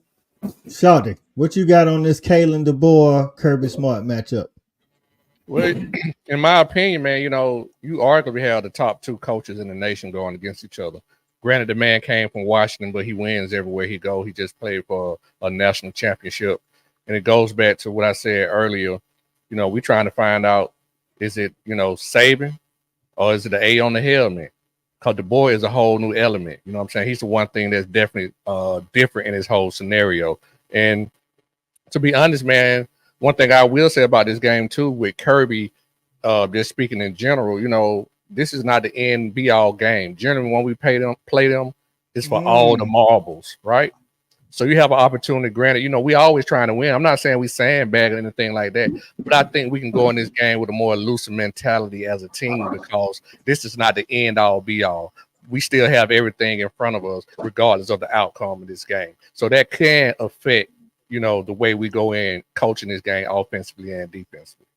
Shawty, what you got on this Kalen DeBoer, Kirby Smart matchup? Well, in my opinion, man, you arguably have the top two coaches in the nation going against each other. Granted, the man came from Washington, but he wins everywhere he goes. He just played for a national championship. And it goes back to what I said earlier. We're trying to find out, is it, Saban or is it the A on the helmet? Because the boy is a whole new element. You know what I'm saying? He's the one thing that's definitely different in his whole scenario. And to be honest, man, one thing I will say about this game, too, with Kirby, just speaking in general, this is not the end be all game. Generally, when we play them, it's for all the marbles, right? So you have an opportunity. Granted, we always trying to win. I'm not saying we sandbag or anything like that, but I think we can go in this game with a more looser mentality as a team because this is not the end all be all. We still have everything in front of us, regardless of the outcome of this game. So that can affect, the way we go in coaching this game offensively and defensively.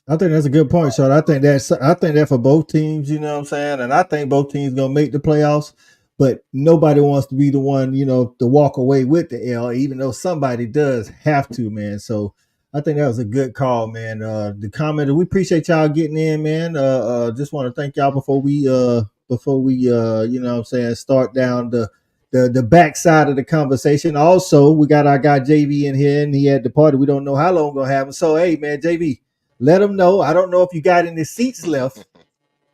I think that's a good point, Sean. I think that for both teams, you know what I'm saying? And I think both teams gonna make the playoffs, but nobody wants to be the one, to walk away with the L, even though somebody does have to, man. So I think that was a good call, man. The comment, we appreciate y'all getting in, man. Just want to thank y'all before we start down the backside of the conversation. Also, we got our guy JV in here, and he at the party. We don't know how long we're gonna have him. So hey, man, JV. Let them know. I don't know if you got any seats left,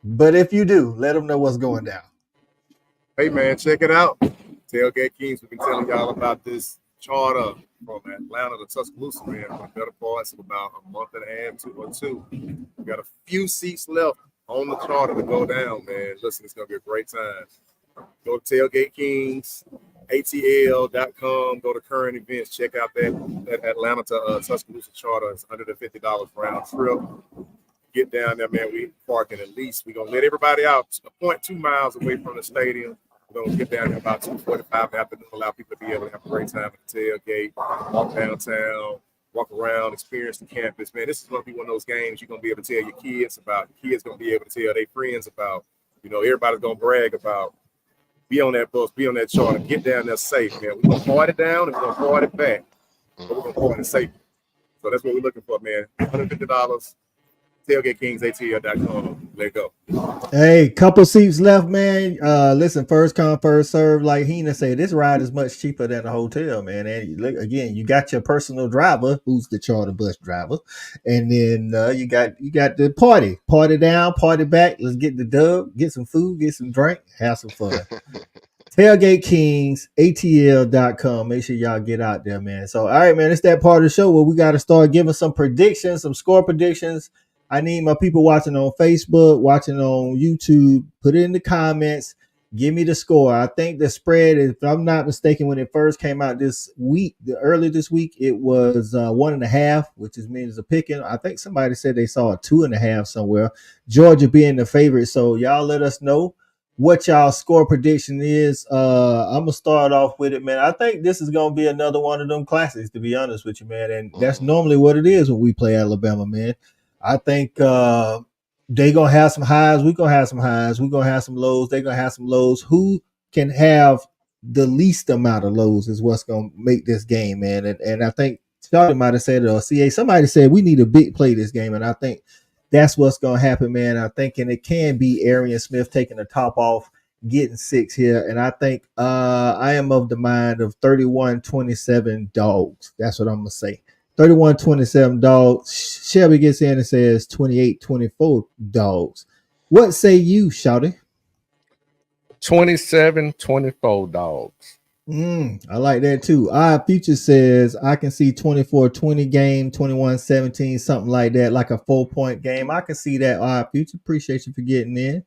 but if you do, let them know what's going down. Hey, man, check it out. Tailgate Kings, we've been telling y'all about this charter from Atlanta to Tuscaloosa, man, for the better parts of about a month and a half, two. We got a few seats left on the charter to go down, man. Listen, it's going to be a great time. Go to Tailgate Kings, ATL.com, go to current events, check out that Atlanta to Tuscaloosa charter. It's $150 round trip. Get down there, man. We parking at least. We're going to let everybody out 0.2 miles away from the stadium. We're going to get down there about 2:45 in the afternoon, allow people to be able to have a great time at the tailgate, walk downtown, walk around, experience the campus. Man, this is going to be one of those games you're going to be able to tell your kids about. Your kids going to be able to tell their friends about. Everybody's going to brag about. Be on that bus, be on that charter, get down there safe, man. We're going to party down and we're going to party back, but we're going to party safe. So that's what we're looking for, man. $150, tailgatekings.atl.com. Let go. Hey, couple seats left, man. Listen, first come, first serve. Like Hina said, this ride is much cheaper than a hotel, man. And look, again, you got your personal driver, who's the charter bus driver, and then you got the party down, party back. Let's get the dub, get some food, get some drink, have some fun. Tailgate Kings, ATL.com. Make sure y'all get out there, man. So, all right, man, it's that part of the show where we got to start giving some predictions, some score predictions. I need my people watching on Facebook, watching on YouTube, put it in the comments. Give me the score. I think the spread, if I'm not mistaken, when it first came out early this week, it was 1.5, which means a picking. I think somebody said they saw a 2.5 somewhere. Georgia being the favorite. So y'all let us know what y'all score prediction is. I'm gonna start off with it, man. I think this is gonna be another one of them classics, to be honest with you, man. And that's normally what it is when we play Alabama, man. I think they gonna have some highs. We're gonna have some highs. We're gonna have some lows. They're gonna have some lows. Who can have the least amount of lows is what's gonna make this game, man. And I think Charlie might have said it, or CA, somebody said we need a big play this game, and I think that's what's gonna happen, man. I think, and it can be Arian Smith taking the top off, getting 6 here, and I think I am of the mind of 31-27 Dogs. That's what I'm gonna say. 31-27 Dogs. Shelby gets in and says 28-24 Dogs. What say you, Shouty? 27-24 Dogs. I like that too. Future says I can see 24-20 game, 21-17, something like that, like a 4-point game. I can see that. Future, appreciate you for getting in.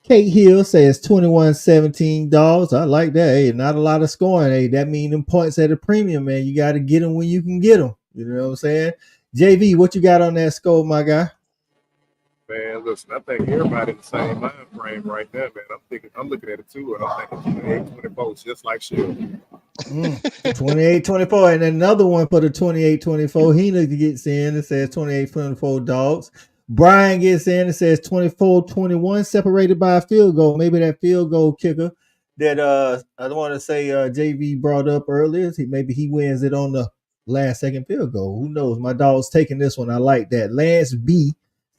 Kate Hill says 21-17 Dogs. I like that. Hey, not a lot of scoring. Hey, that means them points at a premium, man. You got to get them when you can get them. You know what I'm saying? JV, what you got on that score, my guy? Man, listen, I think everybody in the same mind frame right there, man. I'm looking at it too, and I'm thinking 28-24, just like Shell. 28-24. And another one for the 28-24. Hina gets in. It says 28-24 Dogs. Brian gets in. It says 24-21, separated by a field goal. Maybe that field goal kicker that I don't want to say JV brought up earlier. Maybe he wins it on the last second field goal. Who knows? My Dog's taking this one. I like that. Lance B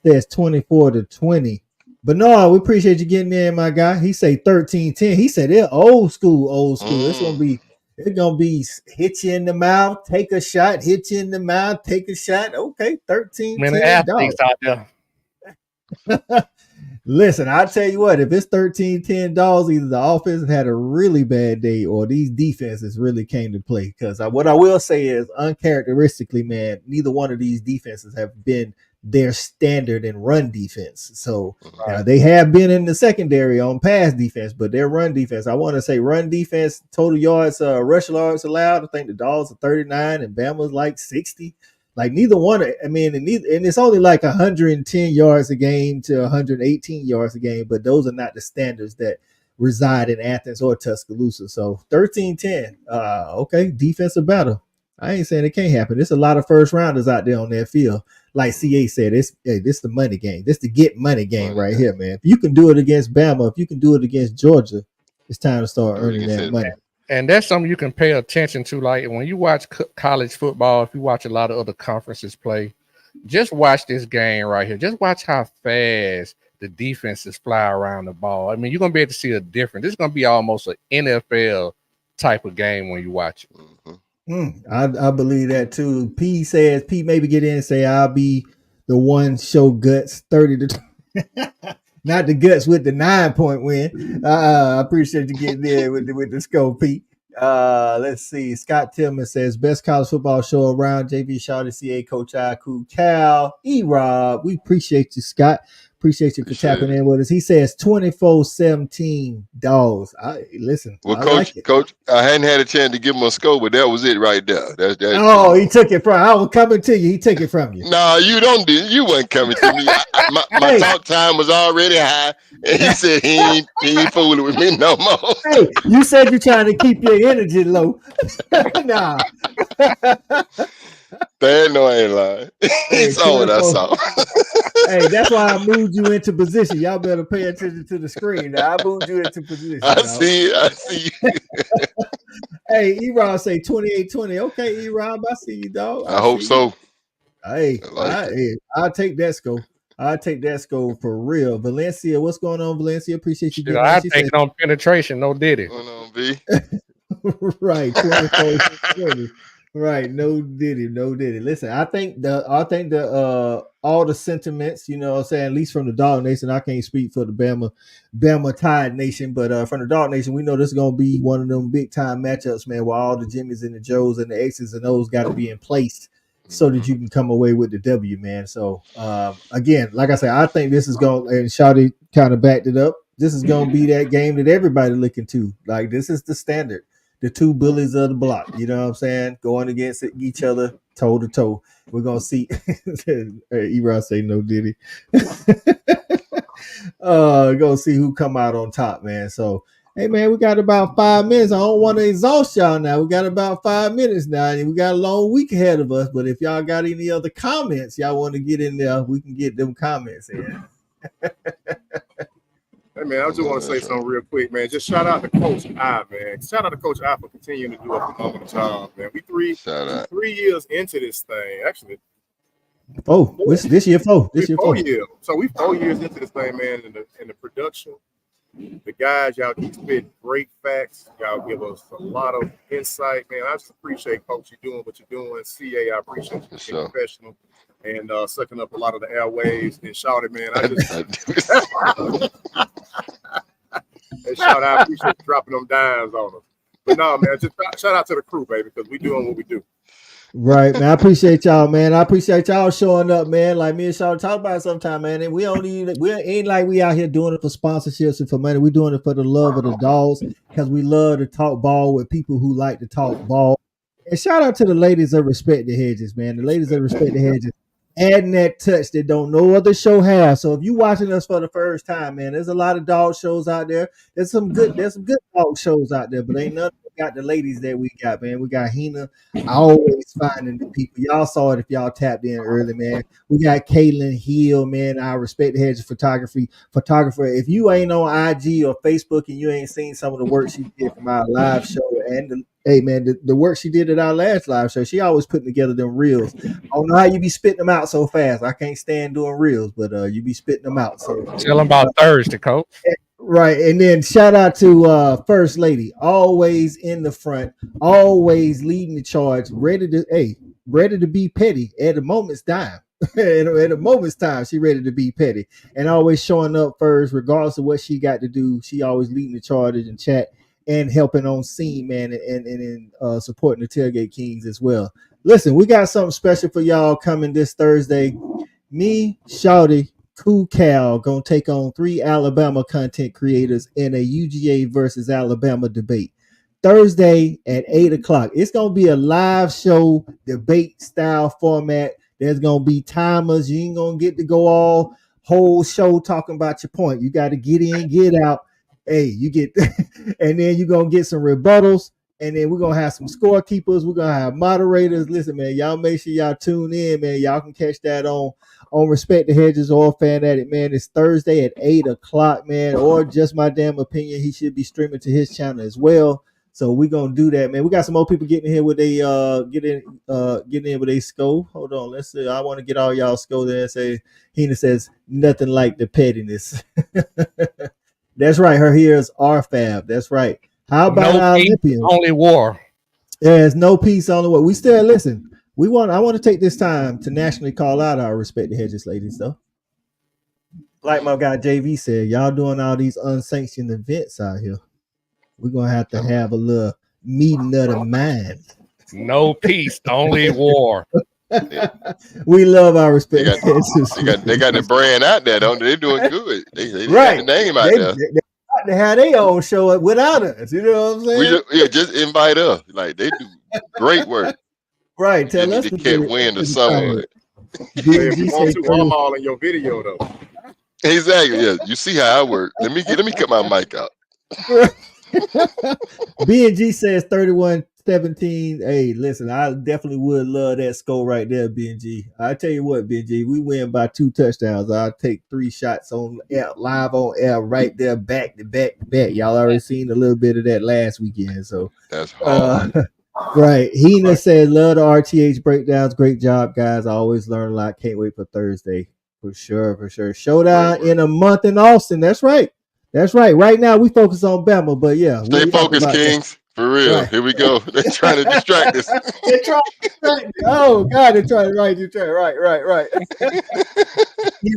says 24-20. But no, we appreciate you getting in, my guy. He say 13-10. He said they're old school. It's gonna be hit you in the mouth, take a shot, hit you in the mouth, take a shot. Okay, 13-10. Many athletes out there. Listen, I'll tell you what, if it's 13-10 Dogs, either the offense had a really bad day or these defenses really came to play. Because what I will say is, uncharacteristically, man, neither one of these defenses have been their standard in run defense. So they have been in the secondary on pass defense, but their run defense, I want to say run defense, total yards, rush yards allowed. I think the Dogs are 39 and Bama's like 60. Like neither one, I mean, and it's only like 110 yards a game to 118 yards a game, but those are not the standards that reside in Athens or Tuscaloosa. So 13-10, okay, defensive battle. I ain't saying it can't happen. There's a lot of first rounders out there on that field. Like CA said, this the money game. This the get money game right here, man. If you can do it against Bama, if you can do it against Georgia, it's time to start earning that money. And that's something you can pay attention to. Like when you watch college football, if you watch a lot of other conferences play, just watch this game right here. Just watch how fast the defenses fly around the ball. I mean, you're going to be able to see a difference. This is going to be almost an NFL type of game when you watch it. I believe that too. P says, P maybe get in and say, I'll be the one show guts 30-20. Not the guts with the 9-point win. I appreciate you getting there with the scope, Pete. Let's see. Scott Tillman says, best college football show around. JV Shawty, CA, Coach I, Cool Cal, E-Rob. We appreciate you, Scott. Appreciate you for tapping in with us. He says 24-17 Dogs. Listen. Well, Coach, I hadn't had a chance to give him a score, but that was it right there. He took it from. I was coming to you. He took it from you. No, you don't. You wasn't coming to me. My talk time was already high, and he said he ain't fooling with me no more. Hey, you said you're trying to keep your energy low. Nah. No, I ain't lying. He saw what I saw. Hey, that's why I moved you into position. Y'all better pay attention to the screen. Now, I moved you into position. I see you. Hey, E-Rob say 28-20. Okay, E-Rob, I see you, dog. I hope so. Hey, I'll take that score. I'll take that score for real. Valencia, what's going on, Valencia? Appreciate you. I take it on penetration. No diddy. Going on, B. Right, 24-20. Right, no diddy. Listen, I think all the sentiments, you know what I'm saying, at least from the Dog Nation, I can't speak for the Bama Tide Nation, but from the Dog Nation, we know this is gonna be one of them big time matchups, man, where all the Jimmys and the Joes and the X's and O's got to be in place so that you can come away with the W, man. So again, like I said, I think this is going, and Shawty kind of backed it up. This is gonna be that game that everybody looking to. Like this is the standard. The two bullies of the block, you know what I'm saying? Going against each other, toe to toe. We're gonna see. E-Rod say no diddy. Go see who come out on top, man. So, hey man, we got about 5 minutes. I don't want to exhaust y'all now. We got about 5 minutes now, and we got a long week ahead of us. But if y'all got any other comments y'all want to get in there, we can get them comments in. Hey man, I just want to say something real quick, man. Just shout out to Coach I, man. Shout out to Coach I for continuing to do a phenomenal job, man. We 3 years into this thing, actually. Oh, this year 4. This year 4 years. So we 4 years into this thing, man. In the production, the guys, y'all keep spitting great facts. Y'all give us a lot of insight, man. I just appreciate Coach you doing what you're doing. CA, I appreciate you being professional and sucking up a lot of the airwaves. And shout it, man. And shout out, I appreciate you dropping them dimes on us. But no, man, just shout out to the crew, baby, because we doing what we do. Right, man. I appreciate y'all, man. I appreciate y'all showing up, man. Like me and Sean talk about it sometime, man. And we ain't like we out here doing it for sponsorships and for money. We're doing it for the love of the Dogs because we love to talk ball with people who like to talk ball. And shout out to the ladies of Respect the Hedges, man. The ladies of Respect the Hedges adding that touch that don't no other show have. So if you watching us for the first time, man, there's a lot of dog shows out there. There's some good dog shows out there, but ain't nothing got the ladies that we got, man. We got Hina always finding the people. Y'all saw it if y'all tapped in early, man. We got Caitlin Hill, man. I respect the Hedges photographer. If you ain't on IG or Facebook and you ain't seen some of the work she did from our live show and hey man, the work she did at our last live show, she always putting together them reels. I don't know how you be spitting them out so fast. I can't stand doing reels, but you be spitting them out. So tell them about Thursday, Coach. Right. And then shout out to First Lady, always in the front, always leading the charge, ready to be petty at a moment's time. at a moment's time, she ready to be petty and always showing up first, regardless of what she got to do. She always leading the charge in chat and helping on scene, man, and supporting the Tailgate Kings as well. Listen, we got something special for y'all coming this Thursday. Me, Shawty, Cool Cal gonna take on 3 Alabama content creators in a UGA versus Alabama debate Thursday at 8:00. It's gonna be a live show debate style format. There's gonna be timers. You ain't gonna get to go all whole show talking about your point. You got to get in, get out. Hey, you get, and then you're gonna get some rebuttals, and then we're gonna have some scorekeepers. We're gonna have moderators. Listen, man, y'all make sure y'all tune in, man. Y'all can catch that on Respect the Hedges or Fan Addict, man. It's Thursday at 8:00, man. Or Just My Damn Opinion. He should be streaming to his channel as well. So we're gonna do that, man. We got some more people getting here with getting in with a score. Hold on, let's see. I want to get all y'all score there and say Hina says nothing like the pettiness. That's right. Her here's RFAB. That's right. How about our Olympians? Only war. There's no peace on the way. We still listen. I want to take this time to nationally call out our Respect the Hedges ladies, though. Like my guy JV said, y'all doing all these unsanctioned events out here. We're gonna have to have a little meeting of the minds. No peace, only war. We love our Respect. They got the brand out there, don't they? They're doing good. They right. got the name out there. They have their own show without us. You know what I'm saying? Just invite us. Like they do great work. Right. Tell us to catch wind of some of it. I'm all in your video though. Exactly. Yeah. You see how I work. Let me cut my mic out. B&G says 31-17. Hey, listen, I definitely would love that score right there, B&G. I tell you what, B&G, we win by 2 touchdowns. I'll take 3 shots on air, live on air right there, back to back to back. Y'all already seen a little bit of that last weekend. So that's hard. Right. Hina said, love the RTH breakdowns. Great job, guys. I always learn a lot. Can't wait for Thursday. For sure. Showdown in a month in Austin. That's right. Right now we focus on Bama, but yeah. Stay focused, Kings. For real. Right. Here we go. They're trying to distract us. They're trying to distract me. Oh God, they're trying. Right.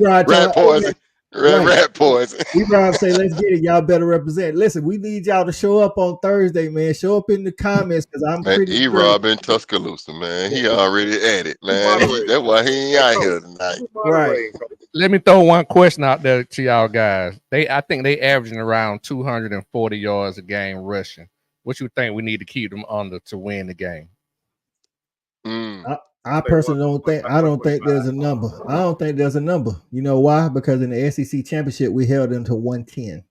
Rat poison. Rat poison. E-Rob say, let's get it. Y'all better represent. Listen, we need y'all to show up on Thursday, man. Show up in the comments because I'm pretty sure. E-Rob in Tuscaloosa, man. He already at it, man. That's why he ain't out here tonight. Right. Let me throw one question out there to y'all guys. I think they averaging around 240 yards a game rushing. What you think we need to keep them under to win the game? I personally don't think there's a number. I don't think there's a number. You know why? Because in the SEC championship, we held them to 110.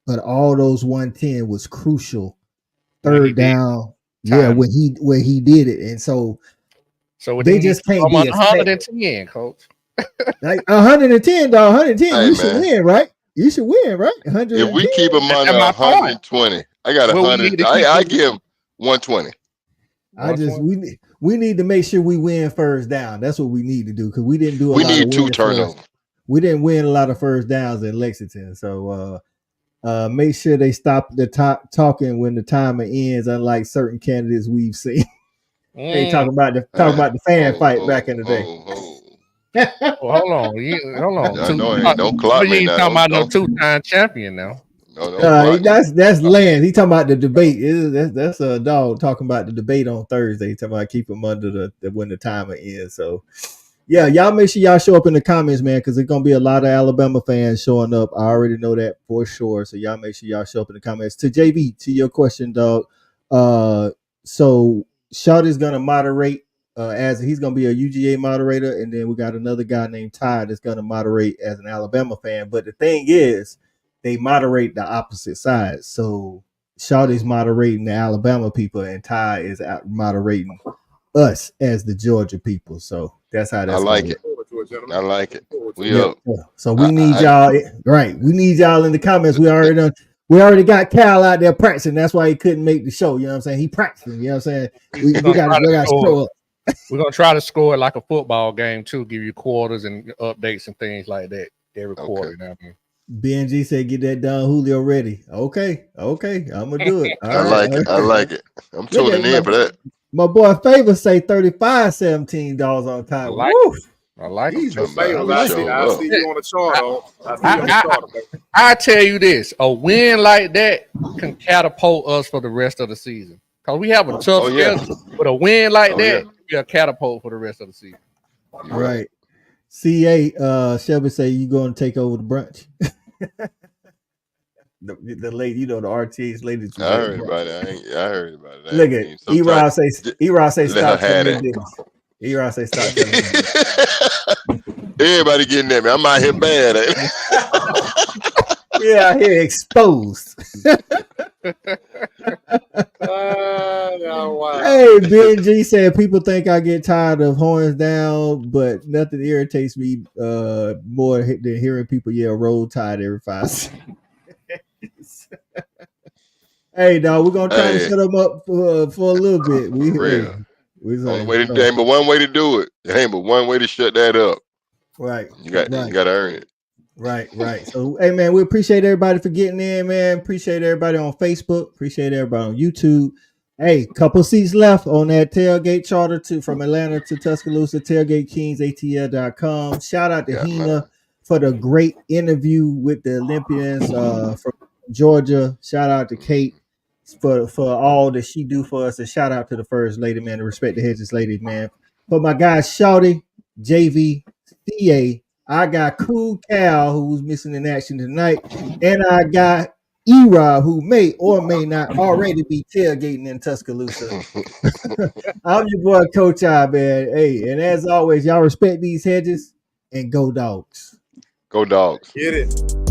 But all those 110 was crucial. Third down. Yeah, when he did it. And so they just can't be 110, coach. Like 110, dog. 110. Hey, you should win, right? You should win, right? 110. If we keep them under 120, I got 100. I give him 120. We need to make sure we win first down. That's what we need to do because we didn't do we need 2 turnovers. We didn't win a lot of first downs in Lexington. So make sure they stop the talking when the timer ends, unlike certain candidates we've seen. They talk about the fan fight back in the day. Hold on. Don't clock me now. Talking about no 2-time champion now. That's Lance. He talking about the debate. That's a dog talking about the debate on Thursday. Talking about keep him under when the timer ends. So yeah, y'all make sure y'all show up in the comments, man, because there's gonna be a lot of Alabama fans showing up. I already know that for sure. So y'all make sure y'all show up in the comments. To JV, to your question, dog. So Shawty's gonna moderate. As he's going to be a UGA moderator, and then we got another guy named Ty that's going to moderate as an Alabama fan. But the thing is, they moderate the opposite side. So Shawty's moderating the Alabama people, and Ty is moderating us as the Georgia people. So that's how that's. I like it. I like it. We up. So we need y'all. Right, we need y'all in the comments. We already got Cal out there practicing. That's why he couldn't make the show. You know what I'm saying? He practicing. You know what I'm saying? We got to show up. We're gonna try to score it like a football game too. Give you quarters and updates and things like that every quarter. You know what I mean? BNG said, "Get that Don Julio ready." Okay, I'm gonna do it. I like it. I'm tuning in for that. My boy Favor say 35-17 on time. I like it. I see you on the chart. I tell you this: a win like that can catapult us for the rest of the season. Cause we have a tough schedule, but a win like that will catapult for the rest of the season. Right. CA Shelby say you going to take over the brunch. the lady, the RTH lady. I heard about it. I heard about it. Look at E-Rod say stop telling me this. E-Rod say stop telling me this. Everybody getting at me. I'm out here bad. Yeah, out here exposed. Hey, BNG said people think I get tired of horns down, but nothing irritates me more than hearing people yell "Roll Tide" every 5 seconds. Hey, dog, we're gonna try to set them up for a little bit. Ain't but one way to do it. There ain't but one way to shut that up. Right. You got to earn it. Right. So, hey, man, we appreciate everybody for getting in, man. Appreciate everybody on Facebook. Appreciate everybody on YouTube. Hey, couple seats left on that tailgate charter from Atlanta to Tuscaloosa, tailgatekingsatl.com. Shout out to Hina for the great interview with the Olympians from Georgia. Shout out to Kate for all that she do for us. And shout out to the First Lady, man. To respect the Hedges ladies, man. For my guy, Shawty, JV, CA, I got Cool Cal, who's missing in action tonight, and I got E-Rob, who may or may not already be tailgating in Tuscaloosa. I'm your boy, Coach I, man. Hey, and as always, y'all respect these Hedges and go Dogs. Go Dogs. Get it.